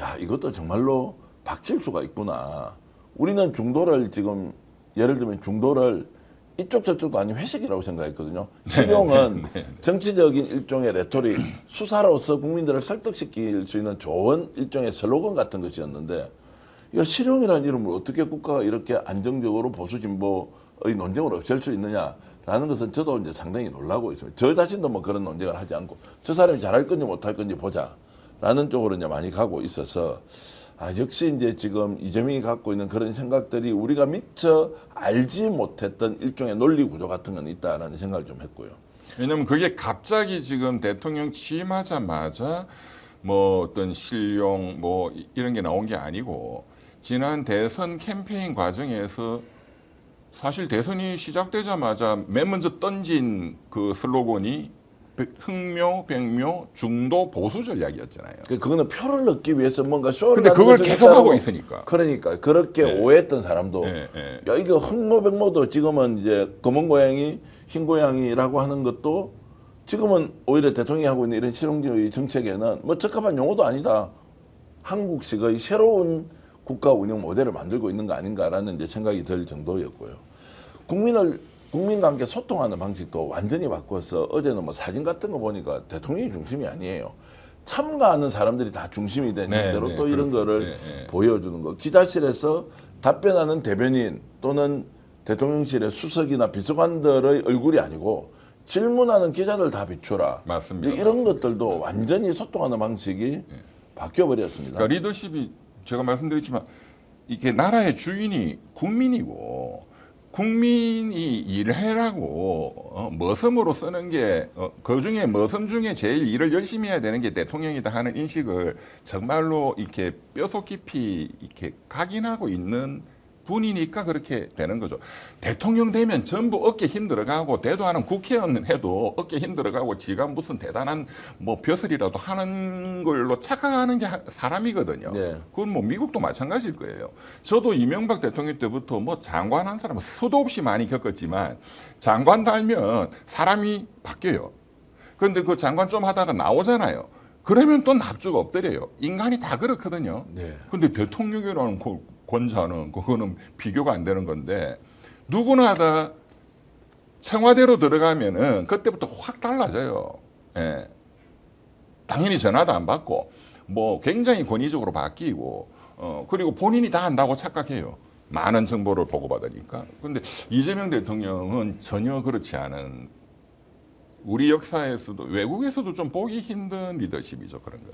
야 이것도 정말로 박힐 수가 있구나. 우리는 중도를 지금 예를 들면 중도를 이쪽 저쪽도 아닌 회식이라고 생각했거든요. 실용은 정치적인 일종의 레토릭, 수사로서 국민들을 설득시킬 수 있는 좋은 일종의 슬로건 같은 것이었는데 야, 실용이라는 이름을 어떻게 국가가 이렇게 안정적으로 보수 진보의 논쟁을 없앨 수 있느냐라는 것은 저도 이제 상당히 놀라고 있습니다. 저 자신도 뭐 그런 논쟁을 하지 않고 저 사람이 잘할 건지 못할 건지 보자라는 쪽으로 이제 많이 가고 있어서 역시 이제 지금 이재명이 갖고 있는 그런 생각들이 우리가 미처 알지 못했던 일종의 논리 구조 같은 건 있다라는 생각을 좀 했고요. 왜냐하면 그게 갑자기 지금 대통령 취임하자마자 뭐 어떤 실용 뭐 이런 게 나온 게 아니고 지난 대선 캠페인 과정에서 사실 대선이 시작되자마자 맨 먼저 던진 그 슬로건이 흑묘, 백묘, 중도 보수 전략이었잖아요. 그거는 표를 넣기 위해서 뭔가 쇼를 근데 하는 그걸 것이 계속하고 있다고. 있으니까. 그러니까 그렇게 네. 오해했던 사람도 네, 네. 야 이거 흑모백모도 지금은 이제 검은 고양이 흰 고양이라고 하는 것도 지금은 오히려 대통령이 하고 있는 이런 실용주의 정책에는 뭐 적합한 용어도 아니다. 한국식의 새로운 국가 운영 모델을 만들고 있는 거 아닌가라는 이제 생각이 들 정도였고요. 국민과 함께 소통하는 방식도 완전히 바꿔서 어제는 뭐 사진 같은 거 보니까 대통령이 중심이 아니에요. 참가하는 사람들이 다 중심이 되는 네, 대로 네, 또 이런 그렇죠. 거를 네, 네. 보여주는 거. 기자실에서 답변하는 대변인 또는 대통령실의 수석이나 비서관들의 얼굴이 아니고 질문하는 기자들 다 비춰라. 맞습니다. 이런 것들도 완전히 소통하는 방식이 바뀌어버렸습니다. 그러니까 리더십이 제가 말씀드렸지만 이게 나라의 주인이 국민이고 국민이 일해라고 머슴으로 쓰는 게 그 중에 머슴 중에 제일 일을 열심히 해야 되는 게 대통령이다 하는 인식을 정말로 이렇게 뼈속 깊이 이렇게 각인하고 있는 분이니까 그렇게 되는 거죠. 대통령 되면 전부 어깨 힘들어가고 대도하는 국회의원 해도 어깨 힘들어가고 지가 무슨 대단한 뭐 벼슬이라도 하는 걸로 착각하는 게 사람이거든요. 네. 그건 뭐 미국도 마찬가지일 거예요. 저도 이명박 대통령 때부터 뭐 장관 한 사람은 수도 없이 많이 겪었지만 장관 달면 사람이 바뀌어요. 그런데 그 장관 좀 하다가 나오잖아요. 그러면 또 납주가 엎드려요. 인간이 다 그렇거든요. 네. 근데 대통령이라는 권자는 그거는 비교가 안 되는 건데 누구나 다 청와대로 들어가면은 그때부터 확 달라져요. 예. 당연히 전화도 안 받고 뭐 굉장히 권위적으로 바뀌고 그리고 본인이 다 안다고 착각해요. 많은 정보를 보고받으니까. 근데 이재명 대통령은 전혀 그렇지 않은 우리 역사에서도 외국에서도 좀 보기 힘든 리더십이죠. 그런 건.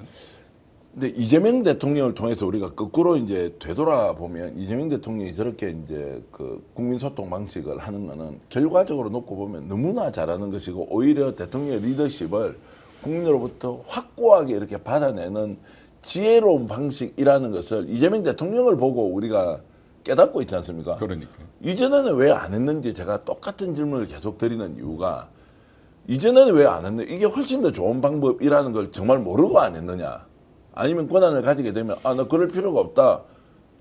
근데 이재명 대통령을 통해서 우리가 거꾸로 이제 되돌아보면 이재명 대통령이 저렇게 이제 그 국민 소통 방식을 하는 거는 결과적으로 놓고 보면 너무나 잘하는 것이고 오히려 대통령의 리더십을 국민으로부터 확고하게 이렇게 받아내는 지혜로운 방식이라는 것을 이재명 대통령을 보고 우리가 깨닫고 있지 않습니까? 그러니까. 이전에는 왜 안 했는지 제가 똑같은 질문을 계속 드리는 이유가 이전에는 왜 안 했느냐 이게 훨씬 더 좋은 방법이라는 걸 정말 모르고 안 했느냐 아니면 권한을 가지게 되면 나 그럴 필요가 없다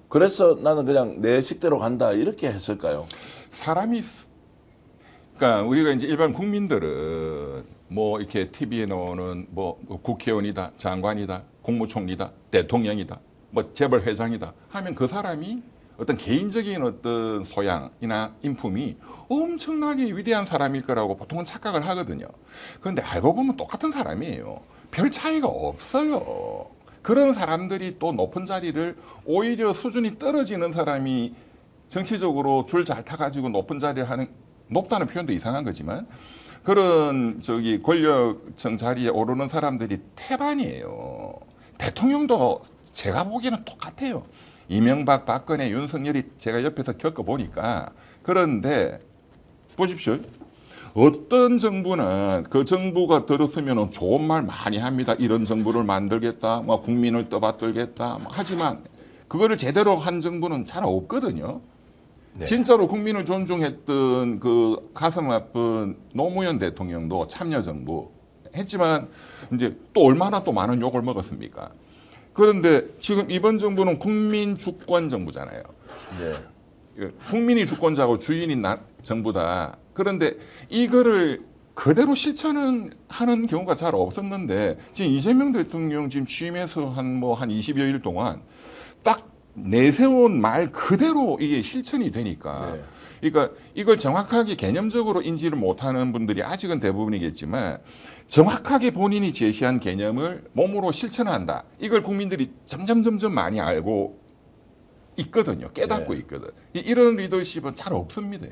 그래서 나는 그냥 내 식대로 간다 이렇게 했을까요? 사람이 그러니까 우리가 이제 일반 국민들은 뭐 이렇게 TV에 나오는 뭐 국회의원이다, 장관이다, 국무총리다, 대통령이다, 뭐 재벌 회장이다 하면 그 사람이 어떤 개인적인 어떤 소양이나 인품이 엄청나게 위대한 사람일 거라고 보통은 착각을 하거든요. 그런데 알고 보면 똑같은 사람이에요. 별 차이가 없어요. 그런 사람들이 또 높은 자리를 오히려 수준이 떨어지는 사람이 정치적으로 줄 잘 타가지고 높은 자리를 하는 높다는 표현도 이상한 거지만 그런 권력층 자리에 오르는 사람들이 태반이에요. 대통령도 제가 보기에는 똑같아요. 이명박, 박근혜, 윤석열이 제가 옆에서 겪어보니까 그런데 보십시오. 어떤 정부는 그 정부가 들었으면 좋은 말 많이 합니다. 이런 정부를 만들겠다, 뭐 국민을 떠받들겠다. 하지만 그거를 제대로 한 정부는 잘 없거든요. 네. 진짜로 국민을 존중했던 그 가슴 아픈 노무현 대통령도 참여정부 했지만 이제 또 얼마나 또 많은 욕을 먹었습니까? 그런데 지금 이번 정부는 국민 주권 정부잖아요. 네. 국민이 주권자고 주인이 정부다. 그런데 이거를 그대로 실천은 하는 경우가 잘 없었는데 지금 이재명 대통령 지금 취임해서 한 20여일 동안 딱 내세운 말 그대로 이게 실천이 되니까 네. 그러니까 이걸 정확하게 개념적으로 인지를 못하는 분들이 아직은 대부분이겠지만 정확하게 본인이 제시한 개념을 몸으로 실천한다. 이걸 국민들이 점점 많이 알고 있거든요. 깨닫고 네. 있거든. 이런 리더십은 잘 없습니다.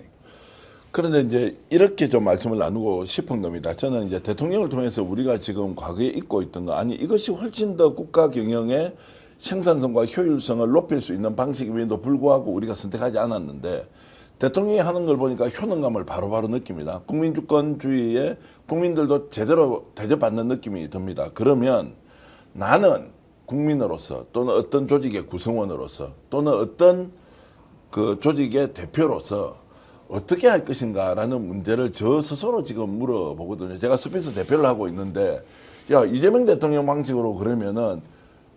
그런데 이제 이렇게 좀 말씀을 나누고 싶은 겁니다. 저는 이제 대통령을 통해서 우리가 지금 과거에 잊고 있던 거, 아니 이것이 훨씬 더 국가 경영의 생산성과 효율성을 높일 수 있는 방식임에도 불구하고 우리가 선택하지 않았는데, 대통령이 하는 걸 보니까 효능감을 바로바로 느낍니다. 국민주권주의에 국민들도 제대로 대접받는 느낌이 듭니다. 그러면 나는 국민으로서 또는 어떤 조직의 구성원으로서 또는 어떤 그 조직의 대표로서 어떻게 할 것인가라는 문제를 저 스스로 지금 물어보거든요. 제가 스페이스 대표를 하고 있는데, 야, 이재명 대통령 방식으로 그러면은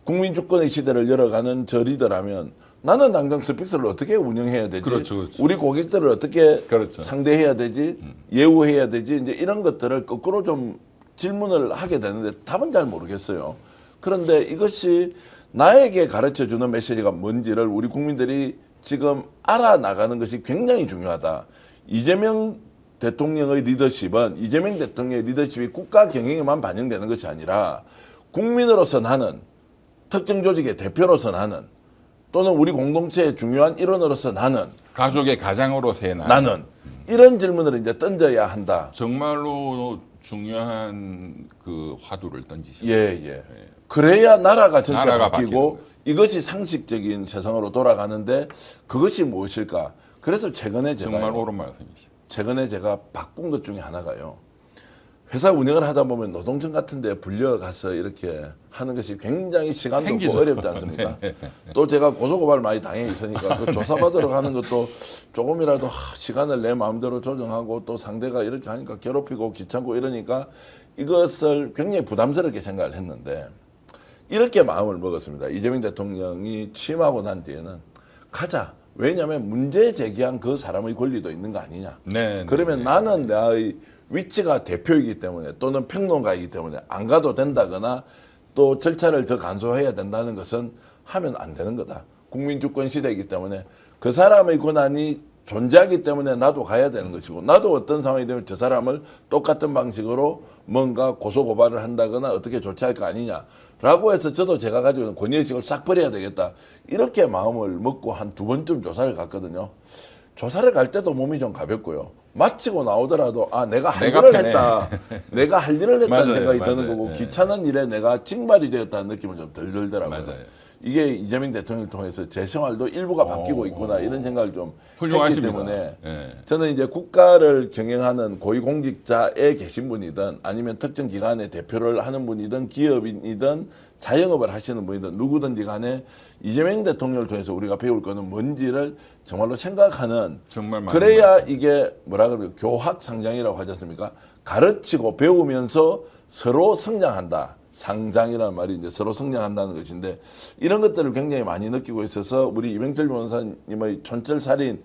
국민주권의 시대를 열어가는 저 리더라면 나는 당장 스픽스를 어떻게 운영해야 되지? 그렇죠, 그렇죠. 우리 고객들을 어떻게 그렇죠. 상대해야 되지? 예우해야 되지? 이제 이런 것들을 거꾸로 좀 질문을 하게 되는데 답은 잘 모르겠어요. 그런데 이것이 나에게 가르쳐 주는 메시지가 뭔지를 우리 국민들이 지금 알아나가는 것이 굉장히 중요하다. 이재명 대통령의 리더십은 이재명 대통령의 리더십이 국가 경영에만 반영되는 것이 아니라 국민으로서 나는, 특정 조직의 대표로서 나는, 또는 우리 공동체의 중요한 일원으로서 나는, 가족의 가장으로서의 나는 이런 질문을 이제 던져야 한다. 정말로 중요한 그 화두를 던지시죠. 예. 그래야 나라가 전체 나라가 바뀌고 이것이 상식적인 세상으로 돌아가는데 그것이 무엇일까? 그래서 최근에 정말 옳은 말씀이시죠. 최근에 제가 바꾼 것 중에 하나가요. 회사 운영을 하다 보면 노동청 같은 데 불려가서 이렇게 하는 것이 굉장히 시간도 생기죠. 없고 어렵지 않습니까? 또 제가 고소고발 많이 당해 있으니까 그 조사받으러 가는 것도 조금이라도 시간을 내 마음대로 조정하고 또 상대가 이렇게 하니까 괴롭히고 귀찮고 이러니까 이것을 굉장히 부담스럽게 생각을 했는데, 이렇게 마음을 먹었습니다. 이재명 대통령이 취임하고 난 뒤에는 가자. 왜냐하면 문제 제기한 그 사람의 권리도 있는 거 아니냐. 그러면 나는 나의 위치가 대표이기 때문에 또는 평론가이기 때문에 안 가도 된다거나 또 절차를 더 간소해야 된다는 것은 하면 안 되는 거다. 국민주권 시대이기 때문에 그 사람의 권한이 존재하기 때문에 나도 가야 되는 것이고, 나도 어떤 상황이 되면 저 사람을 똑같은 방식으로 뭔가 고소고발을 한다거나 어떻게 조치할 거 아니냐라고 해서 저도 제가 가지고 있는 권위의식을 싹 버려야 되겠다. 이렇게 마음을 먹고 한 2번쯤 조사를 갔거든요. 조사를 갈 때도 몸이 좀 가볍고요. 마치고 나오더라도 내가 할 일을 편해. 했다. 내가 할 일을 했다는 맞아요, 생각이 맞아요. 드는 거고, 네. 귀찮은 일에 내가 징발이 되었다는 느낌은 좀 덜 들더라고요. 맞아요. 이게 이재명 대통령을 통해서 제 생활도 일부가 바뀌고 있구나, 이런 생각을 좀 했기 훌륭하십니다. 때문에 예. 저는 이제 국가를 경영하는 고위공직자에 계신 분이든 아니면 특정 기관의 대표를 하는 분이든 기업인이든 자영업을 하시는 분이든 누구든지 간에 이재명 대통령을 통해서 우리가 배울 거는 뭔지를 정말로 생각하는, 정말 맞는 그래야 이게 뭐라 그래요? 교학 상장이라고 하지 않습니까? 가르치고 배우면서 서로 성장한다. 상장이라는 말이 이제 서로 성장한다는 것인데, 이런 것들을 굉장히 많이 느끼고 있어서 우리 이병철 변호사님의 촌철살인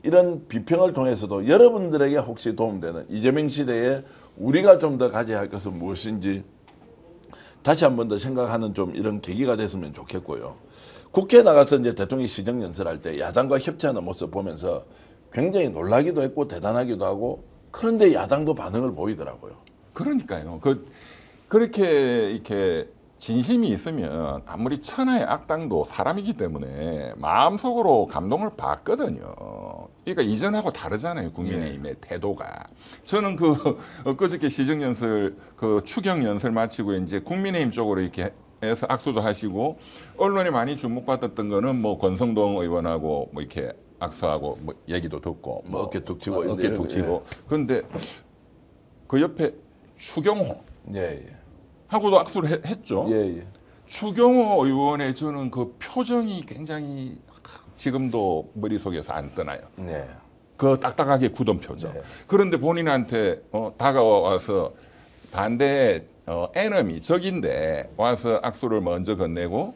이런 비평을 통해서도 여러분들에게 혹시 도움되는 이재명 시대에 우리가 좀 더 가져야 할 것은 무엇인지 다시 한 번 더 생각하는 좀 이런 계기가 됐으면 좋겠고요. 국회에 나가서 이제 대통령 시정연설할 때 야당과 협치하는 모습 보면서 굉장히 놀라기도 했고 대단하기도 하고, 그런데 야당도 반응을 보이더라고요. 그러니까요. 그렇게 이렇게 진심이 있으면 아무리 천하의 악당도 사람이기 때문에 마음속으로 감동을 받거든요. 그러니까 이전하고 다르잖아요. 국민의힘의 태도가. 저는 그저께 시정연설 추경연설 마치고 이제 국민의힘 쪽으로 이렇게 해서 악수도 하시고, 언론이 많이 주목받았던 거는 뭐 권성동 의원하고 뭐 이렇게 악수하고 뭐 얘기도 듣고 뭐 어깨 툭 치고 어깨 툭 치고. 그런데 그 옆에 추경호 예. 하고도 악수를 했죠. 예. 추경호 의원의 저는 그 표정이 굉장히 지금도 머릿속에서 안 떠나요. 네. 그 딱딱하게 굳은 표정. 네. 그런데 본인한테 다가와서 반대의 에너미, 적인데 와서 악수를 먼저 건네고,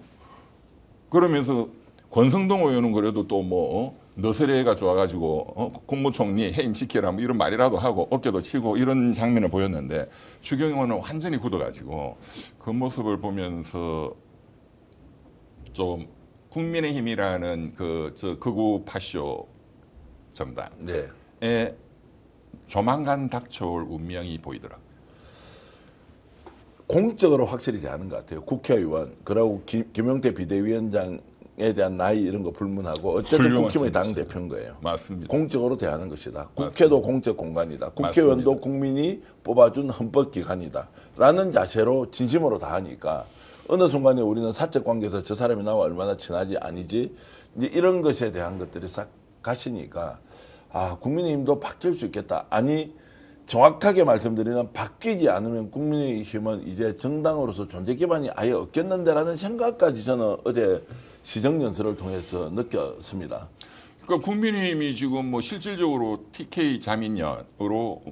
그러면서 권성동 의원은 그래도 또 뭐 너스레가 좋아가지고 국무총리 해임시켜라 뭐 이런 말이라도 하고 어깨도 치고 이런 장면을 보였는데, 추경호는 완전히 굳어가지고 그 모습을 보면서 좀 국민의힘이라는 극우 파쇼 정당에 네. 조만간 닥쳐올 운명이 보이더라고요. 공적으로 확실히 되는 것 같아요. 국회의원, 그리고 김용태 비대위원장 대한 나이 이런 거 불문하고 어쨌든 훌륭한 국힘의 당 선지죠. 대표인 거예요. 맞습니다. 공적으로 대하는 것이다. 맞습니다. 국회도 공적 공간이다. 국회의원도 국민이 뽑아준 헌법기관이다. 라는 자세로 진심으로 다하니까 어느 순간에 우리는 사적 관계에서 저 사람이 나와 얼마나 친하지 아니지 이제 이런 것에 대한 것들이 싹 가시니까 아 국민의힘도 바뀔 수 있겠다. 아니 정확하게 말씀드리면 바뀌지 않으면 국민의힘은 이제 정당으로서 존재 기반이 아예 없겠는데라는 생각까지 저는 어제 시정연설을 통해서 느꼈습니다. 그러니까 국민의힘이 지금 뭐 실질적으로 TK 자민련으로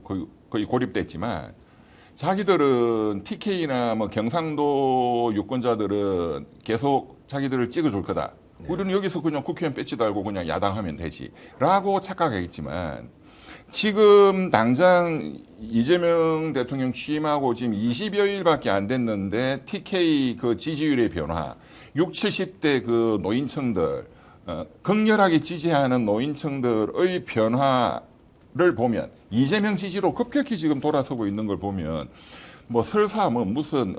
거의 고립됐지만 자기들은 TK나 뭐 경상도 유권자들은 계속 자기들을 찍어줄 거다. 우리는 여기서 그냥 국회의원 배지 달고 그냥 야당하면 되지라고 착각하겠지만 지금 당장 이재명 대통령 취임하고 지금 20여일밖에 안 됐는데 TK 그 지지율의 변화, 60, 70대 그 노인층들 극렬하게 지지하는 노인층들의 변화를 보면 이재명 지지로 급격히 지금 돌아서고 있는 걸 보면 뭐 설사 뭐 무슨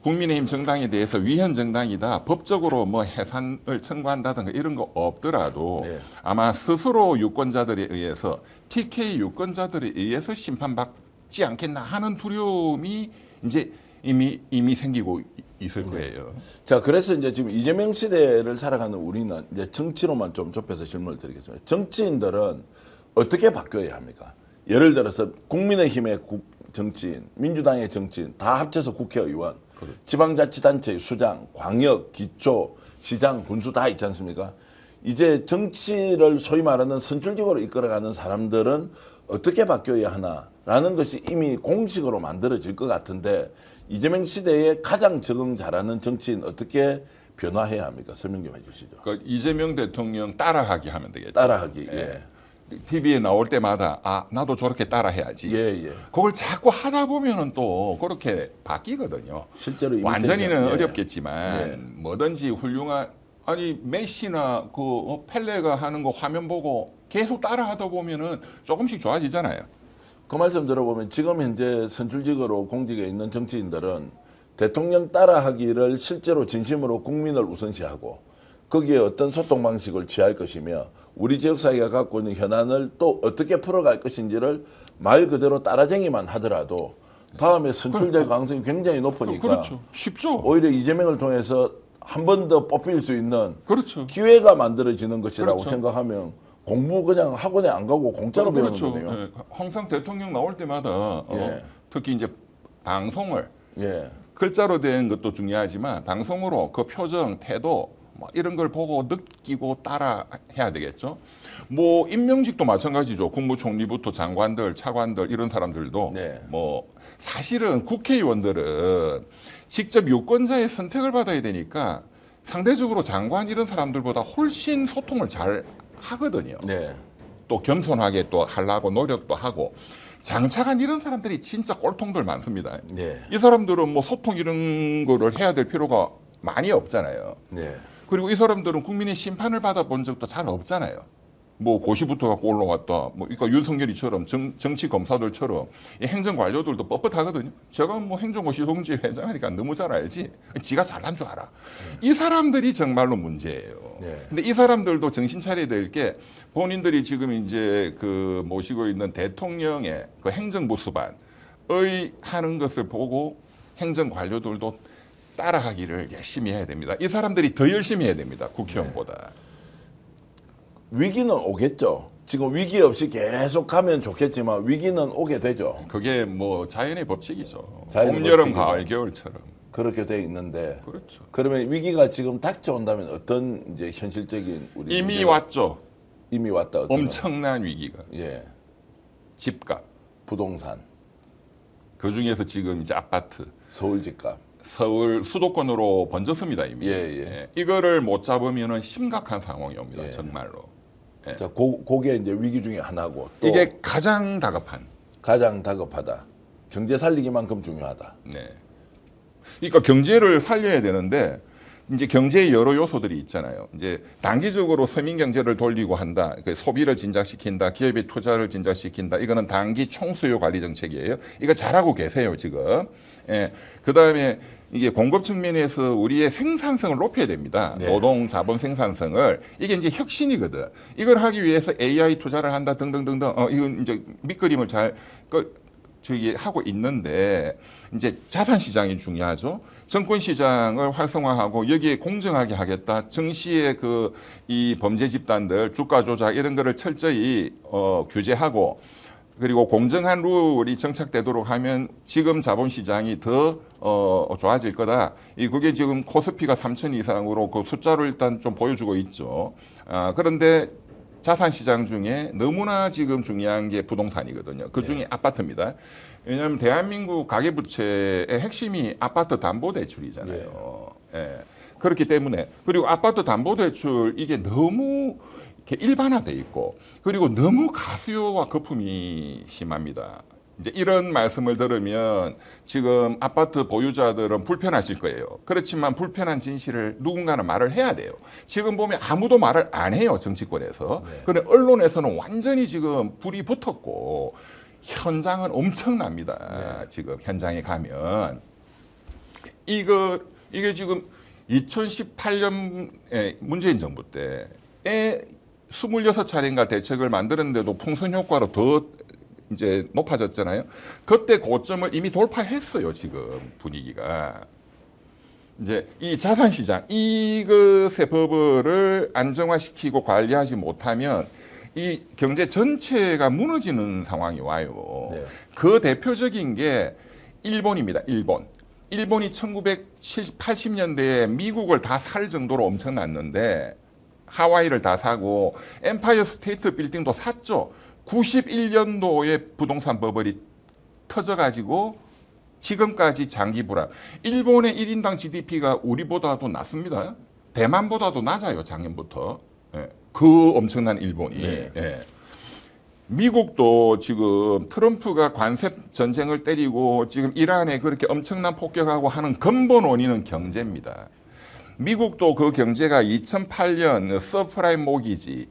국민의힘 정당에 대해서 위헌 정당이다 법적으로 뭐 해산을 청구한다든가 이런 거 없더라도 네. 아마 스스로 유권자들에 의해서 TK 유권자들에 의해서 심판받지 않겠나 하는 두려움이 이제 이미 생기고 있을 거예요. 자, 그래서 이제 지금 이재명 시대를 살아가는 우리는 이제 정치로만 좀 좁혀서 질문을 드리겠습니다. 정치인들은 어떻게 바뀌어야 합니까? 예를 들어서 국민의힘의 정치인, 민주당의 정치인 다 합쳐서 국회의원, 지방자치단체의 수장, 광역, 기초, 시장, 군수 다 있지 않습니까? 이제 정치를 소위 말하는 선출직으로 이끌어가는 사람들은 어떻게 바뀌어야 하나라는 것이 이미 공식으로 만들어질 것 같은데 이재명 시대에 가장 적응 잘하는 정치인 어떻게 변화해야 합니까? 설명 좀 해주시죠. 그러니까 이재명 대통령 따라하기 하면 되겠죠. 따라하기. 예. TV에 나올 때마다 아 나도 저렇게 따라해야지. 예. 그걸 자꾸 하다 보면은 또 그렇게 바뀌거든요. 실제로 완전히는 예. 어렵겠지만 예. 뭐든지 훌륭한 아니 메시나 그 펠레가 하는 거 화면 보고 계속 따라하다 보면은 조금씩 좋아지잖아요. 그 말씀 들어보면 지금 현재 선출직으로 공직에 있는 정치인들은 대통령 따라하기를 실제로 진심으로 국민을 우선시하고 거기에 어떤 소통 방식을 취할 것이며 우리 지역사회가 갖고 있는 현안을 또 어떻게 풀어갈 것인지를 말 그대로 따라쟁이만 하더라도 다음에 선출될 가능성이 굉장히 높으니까 그렇죠. 쉽죠. 오히려 이재명을 통해서 한 번 더 뽑힐 수 있는 그렇죠. 기회가 만들어지는 것이라고 그렇죠. 생각하면 공부 그냥 학원에 안 가고 공짜로 배우는 그렇죠. 거네요. 예. 항상 대통령 나올 때마다 예. 특히 이제 방송을 예. 글자로 된 것도 중요하지만 방송으로 그 표정, 태도 뭐 이런 걸 보고 느끼고 따라 해야 되겠죠. 뭐 임명직도 마찬가지죠. 국무총리부터 장관들, 차관들 이런 사람들도 네. 뭐 사실은 국회의원들은 직접 유권자의 선택을 받아야 되니까 상대적으로 장관 이런 사람들보다 훨씬 소통을 잘 하거든요. 네. 또 겸손하게 또 하려고 노력도 하고 장차관 이런 사람들이 진짜 꼴통들 많습니다. 네. 이 사람들은 뭐 소통 이런 거를 해야 될 필요가 많이 없잖아요. 네. 그리고 이 사람들은 국민의 심판을 받아본 적도 잘 없잖아요. 뭐 고시부터 갖고 올라왔다. 뭐 그러니까 윤석열이처럼 정치 검사들처럼 이 행정 관료들도 뻣뻣하거든요. 제가 뭐 행정고시 동지 회장하니까 너무 잘 알지. 지가 잘난 줄 알아. 이 사람들이 정말로 문제예요. 네. 근데 이 사람들도 정신 차려야 될 게 본인들이 지금 이제 그 모시고 있는 대통령의 그 행정부 수반의 하는 것을 보고 행정 관료들도 따라하기를 열심히 해야 됩니다. 이 사람들이 더 열심히 해야 됩니다. 국회의원보다. 위기는 오겠죠. 지금 위기 없이 계속 가면 좋겠지만 위기는 오게 되죠. 그게 뭐 자연의 법칙이죠. 자연의 봄, 여름, 법칙이죠. 가을, 겨울처럼. 그렇게 돼 있는데 그렇죠. 그러면 위기가 지금 닥쳐온다면 어떤 이제 현실적인 우리 이미 문제가 왔죠. 이미 왔다. 어떤 엄청난 위기가. 예. 집값. 부동산, 그 중에서 지금 이제 아파트. 서울 집값. 서울 수도권으로 번졌습니다 이미. 예. 이거를 못 잡으면은 심각한 상황이 옵니다. 예. 정말로. 예. 자, 그게 이제 위기 중에 하나고 또 이게 가장 다급한. 가장 다급하다. 경제 살리기만큼 중요하다. 네. 그러니까 경제를 살려야 되는데 이제 경제의 여러 요소들이 있잖아요. 이제 단기적으로 서민 경제를 돌리고 한다. 그 소비를 진작시킨다. 기업의 투자를 진작시킨다. 이거는 단기 총수요 관리 정책이에요. 이거 잘하고 계세요, 지금. 예. 그다음에 이게 공급 측면에서 우리의 생산성을 높여야 됩니다. 네. 노동 자본 생산성을. 이게 이제 혁신이거든. 이걸 하기 위해서 AI 투자를 한다 등등등등. 이건 이제 밑그림을 잘 저기 하고 있는데 이제 자산 시장이 중요하죠. 증권 시장을 활성화하고 여기에 공정하게 하겠다. 증시의 그 이 범죄 집단들 주가 조작 이런 거를 철저히 규제하고 그리고 공정한 룰이 정착되도록 하면 지금 자본시장이 더 좋아질 거다. 그게 지금 코스피가 3천 이상으로 그 숫자로 일단 좀 보여주고 있죠. 그런데 자산시장 중에 너무나 지금 중요한 게 부동산이거든요. 그 중에 아파트입니다. 왜냐하면 대한민국 가계부채의 핵심이 아파트 담보대출이잖아요. 예. 그렇기 때문에 그리고 아파트 담보대출 이게 너무 이렇게 일반화돼 있고 그리고 너무 가수요와 거품이 심합니다. 이제 이런 말씀을 들으면 지금 아파트 보유자들은 불편하실 거예요. 그렇지만 불편한 진실을 누군가는 말을 해야 돼요. 지금 보면 아무도 말을 안 해요, 정치권에서. 그런데 언론에서는 완전히 지금 불이 붙었고 현장은 엄청납니다. 지금 현장에 가면 이게 지금 2018년 문재인 정부 때에 26차례인가 대책을 만드는데도 풍선 효과로 더 이제 높아졌잖아요. 그때 고점을 이미 돌파했어요. 지금 분위기가. 이제 이 자산시장 이것의 버블을 안정화시키고 관리하지 못하면 이 경제 전체가 무너지는 상황이 와요. 네. 그 대표적인 게 일본입니다. 일본이 1980년대에 미국을 다 살 정도로 엄청났는데 하와이를 다 사고 엠파이어 스테이트 빌딩도 샀죠. 91년도에 부동산 버블이 터져가지고 지금까지 장기 불황. 일본의 1인당 GDP가 우리보다도 낮습니다. 대만보다도 낮아요. 작년부터. 예. 그 엄청난 일본이. 네. 예. 미국도 지금 트럼프가 관세 전쟁을 때리고 지금 이란에 그렇게 엄청난 폭격하고 하는 근본 원인은 경제입니다. 미국도 그 경제가 2008년 서프라임 모기지로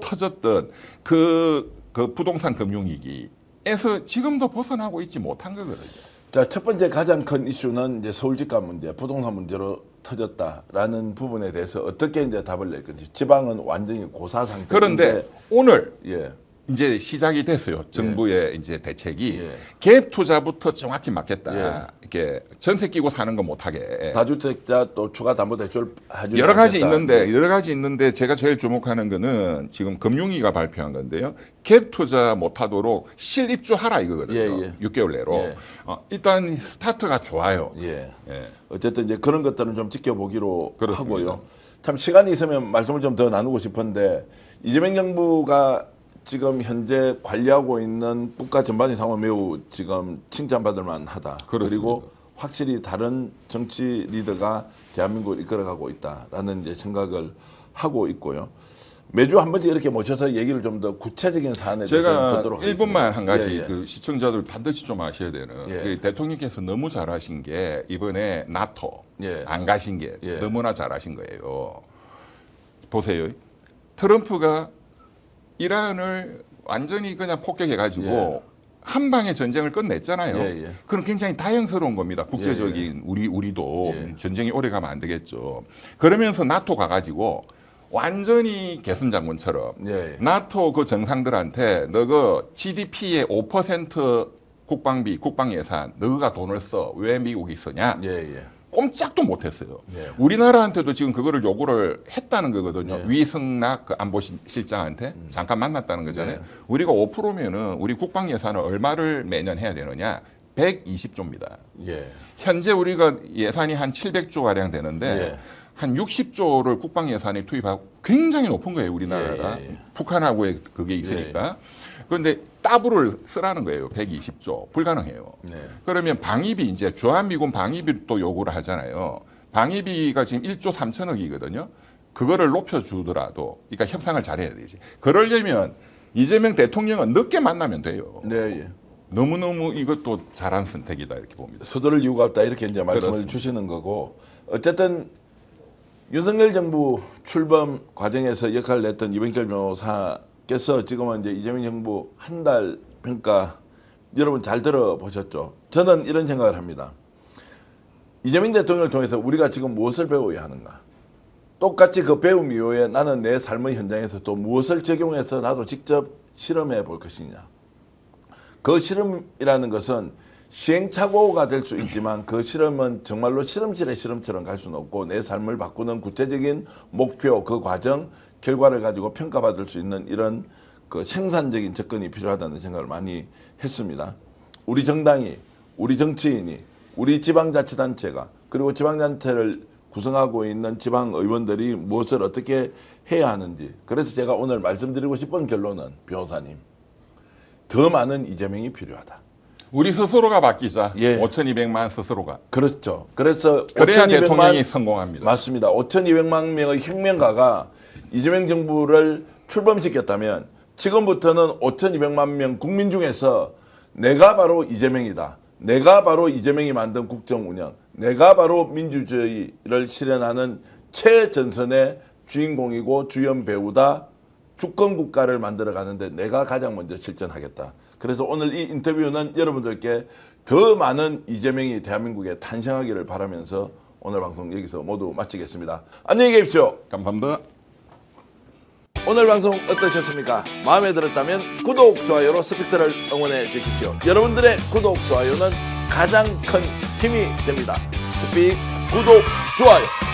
터졌던 그 부동산 금융위기에서 지금도 벗어나고 있지 못한 거거든요. 자, 첫 번째 가장 큰 이슈는 이제 서울 집값 문제, 부동산 문제로 터졌다라는 부분에 대해서 어떻게 이제 답을 낼 건지. 지방은 완전히 고사 상태. 그런데 오늘 예. 이제 시작이 됐어요. 정부의 이제 대책이 예. 갭 투자부터 정확히 맞겠다. 예. 이렇게 전세 끼고 사는 거 못하게. 다주택자 또 추가 담보대출 해주지 여러 가지 않겠다. 있는데 제가 제일 주목하는 거는 지금 금융위가 발표한 건데요. 갭 투자 못하도록 실입주하라 이거거든요. 예. 6개월 내로. 예. 일단 스타트가 좋아요. 예. 예. 어쨌든 이제 그런 것들은 좀 지켜보기로 그렇습니다. 하고요. 참 시간이 있으면 말씀을 좀 더 나누고 싶은데 이재명 정부가 지금 현재 관리하고 있는 국가 전반의 상황은 매우 지금 칭찬받을 만하다. 그렇습니다. 그리고 확실히 다른 정치 리더가 대한민국을 이끌어가고 있다라는 이제 생각을 하고 있고요. 매주 한 번씩 이렇게 모셔서 얘기를 좀 더 구체적인 사안에 대해서 제가 듣도록 하겠습니다. 1분만 한 가지 예, 예. 그 시청자들 반드시 좀 아셔야 되는 예. 대통령께서 너무 잘하신 게 이번에 나토 예. 안 가신 게 예. 너무나 잘하신 거예요. 보세요. 트럼프가 이란을 완전히 그냥 폭격해가지고 예. 한 방에 전쟁을 끝냈잖아요. 예. 그럼 굉장히 다행스러운 겁니다. 국제적인 우리도 예. 전쟁이 오래 가면 안 되겠죠. 그러면서 나토 가가지고 완전히 개순 장군처럼 예. 나토 그 정상들한테 너그 GDP의 5% 국방비, 국방 예산 너가 돈을 써. 왜 미국이 쓰냐? 예. 꼼짝도 못했어요. 예. 우리나라한테도 지금 그거를 요구를 했다는 거거든요. 예. 위승락 그 안보실장한테 잠깐 만났다는 거잖아요. 예. 우리가 5%면은 우리 국방 예산을 얼마를 매년 해야 되느냐? 120조입니다. 예. 현재 우리가 예산이 한 700조 가량 되는데 예. 한 60조를 국방 예산에 투입하고 굉장히 높은 거예요, 우리나라가. 예. 북한하고의 그게 있으니까. 그런데 따블을 쓰라는 거예요. 120조. 불가능해요. 네. 그러면 방위비 이제 주한미군 방위비 또 요구를 하잖아요. 방위비가 지금 1조 3천억이거든요. 그거를 높여주더라도, 그러니까 협상을 잘해야 되지. 그러려면 이재명 대통령은 늦게 만나면 돼요. 네. 예. 너무너무 이것도 잘한 선택이다 이렇게 봅니다. 서두를 이유가 없다 이렇게 이제 말씀을 그렇습니다. 주시는 거고 어쨌든 윤석열 정부 출범 과정에서 역할을 했던 이병철 변호사께서 지금은 이제 이재명 정부 한 달 평가 여러분 잘 들어보셨죠? 저는 이런 생각을 합니다. 이재명 대통령을 통해서 우리가 지금 무엇을 배워야 하는가? 똑같이 그 배움 이후에 나는 내 삶의 현장에서 또 무엇을 적용해서 나도 직접 실험해 볼 것이냐. 그 실험이라는 것은 시행착오가 될 수 있지만 그 실험은 정말로 실험실의 실험처럼 갈 수는 없고 내 삶을 바꾸는 구체적인 목표, 그 과정, 결과를 가지고 평가받을 수 있는 이런 그 생산적인 접근이 필요하다는 생각을 많이 했습니다. 우리 정당이, 우리 정치인이, 우리 지방자치단체가 그리고 지방자치를 구성하고 있는 지방의원들이 무엇을 어떻게 해야 하는지. 그래서 제가 오늘 말씀드리고 싶은 결론은 변호사님, 더 많은 이재명이 필요하다. 우리 스스로가 바뀌자. 예. 5,200만 스스로가. 그렇죠. 그래서 그래야 5,200만 대통령이 성공합니다. 맞습니다. 5,200만 명의 혁명가가 이재명 정부를 출범시켰다면 지금부터는 5,200만 명 국민 중에서 내가 바로 이재명이다. 내가 바로 이재명이 만든 국정 운영, 내가 바로 민주주의를 실현하는 최전선의 주인공이고 주연 배우다. 주권 국가를 만들어 가는데 내가 가장 먼저 실천하겠다. 그래서 오늘 이 인터뷰는 여러분들께 더 많은 이재명이 대한민국에 탄생하기를 바라면서 오늘 방송 여기서 모두 마치겠습니다. 안녕히 계십시오. 감사합니다. 오늘 방송 어떠셨습니까? 마음에 들었다면 구독, 좋아요로 스픽스를 응원해 주십시오. 여러분들의 구독, 좋아요는 가장 큰 힘이 됩니다. 스픽스 구독, 좋아요.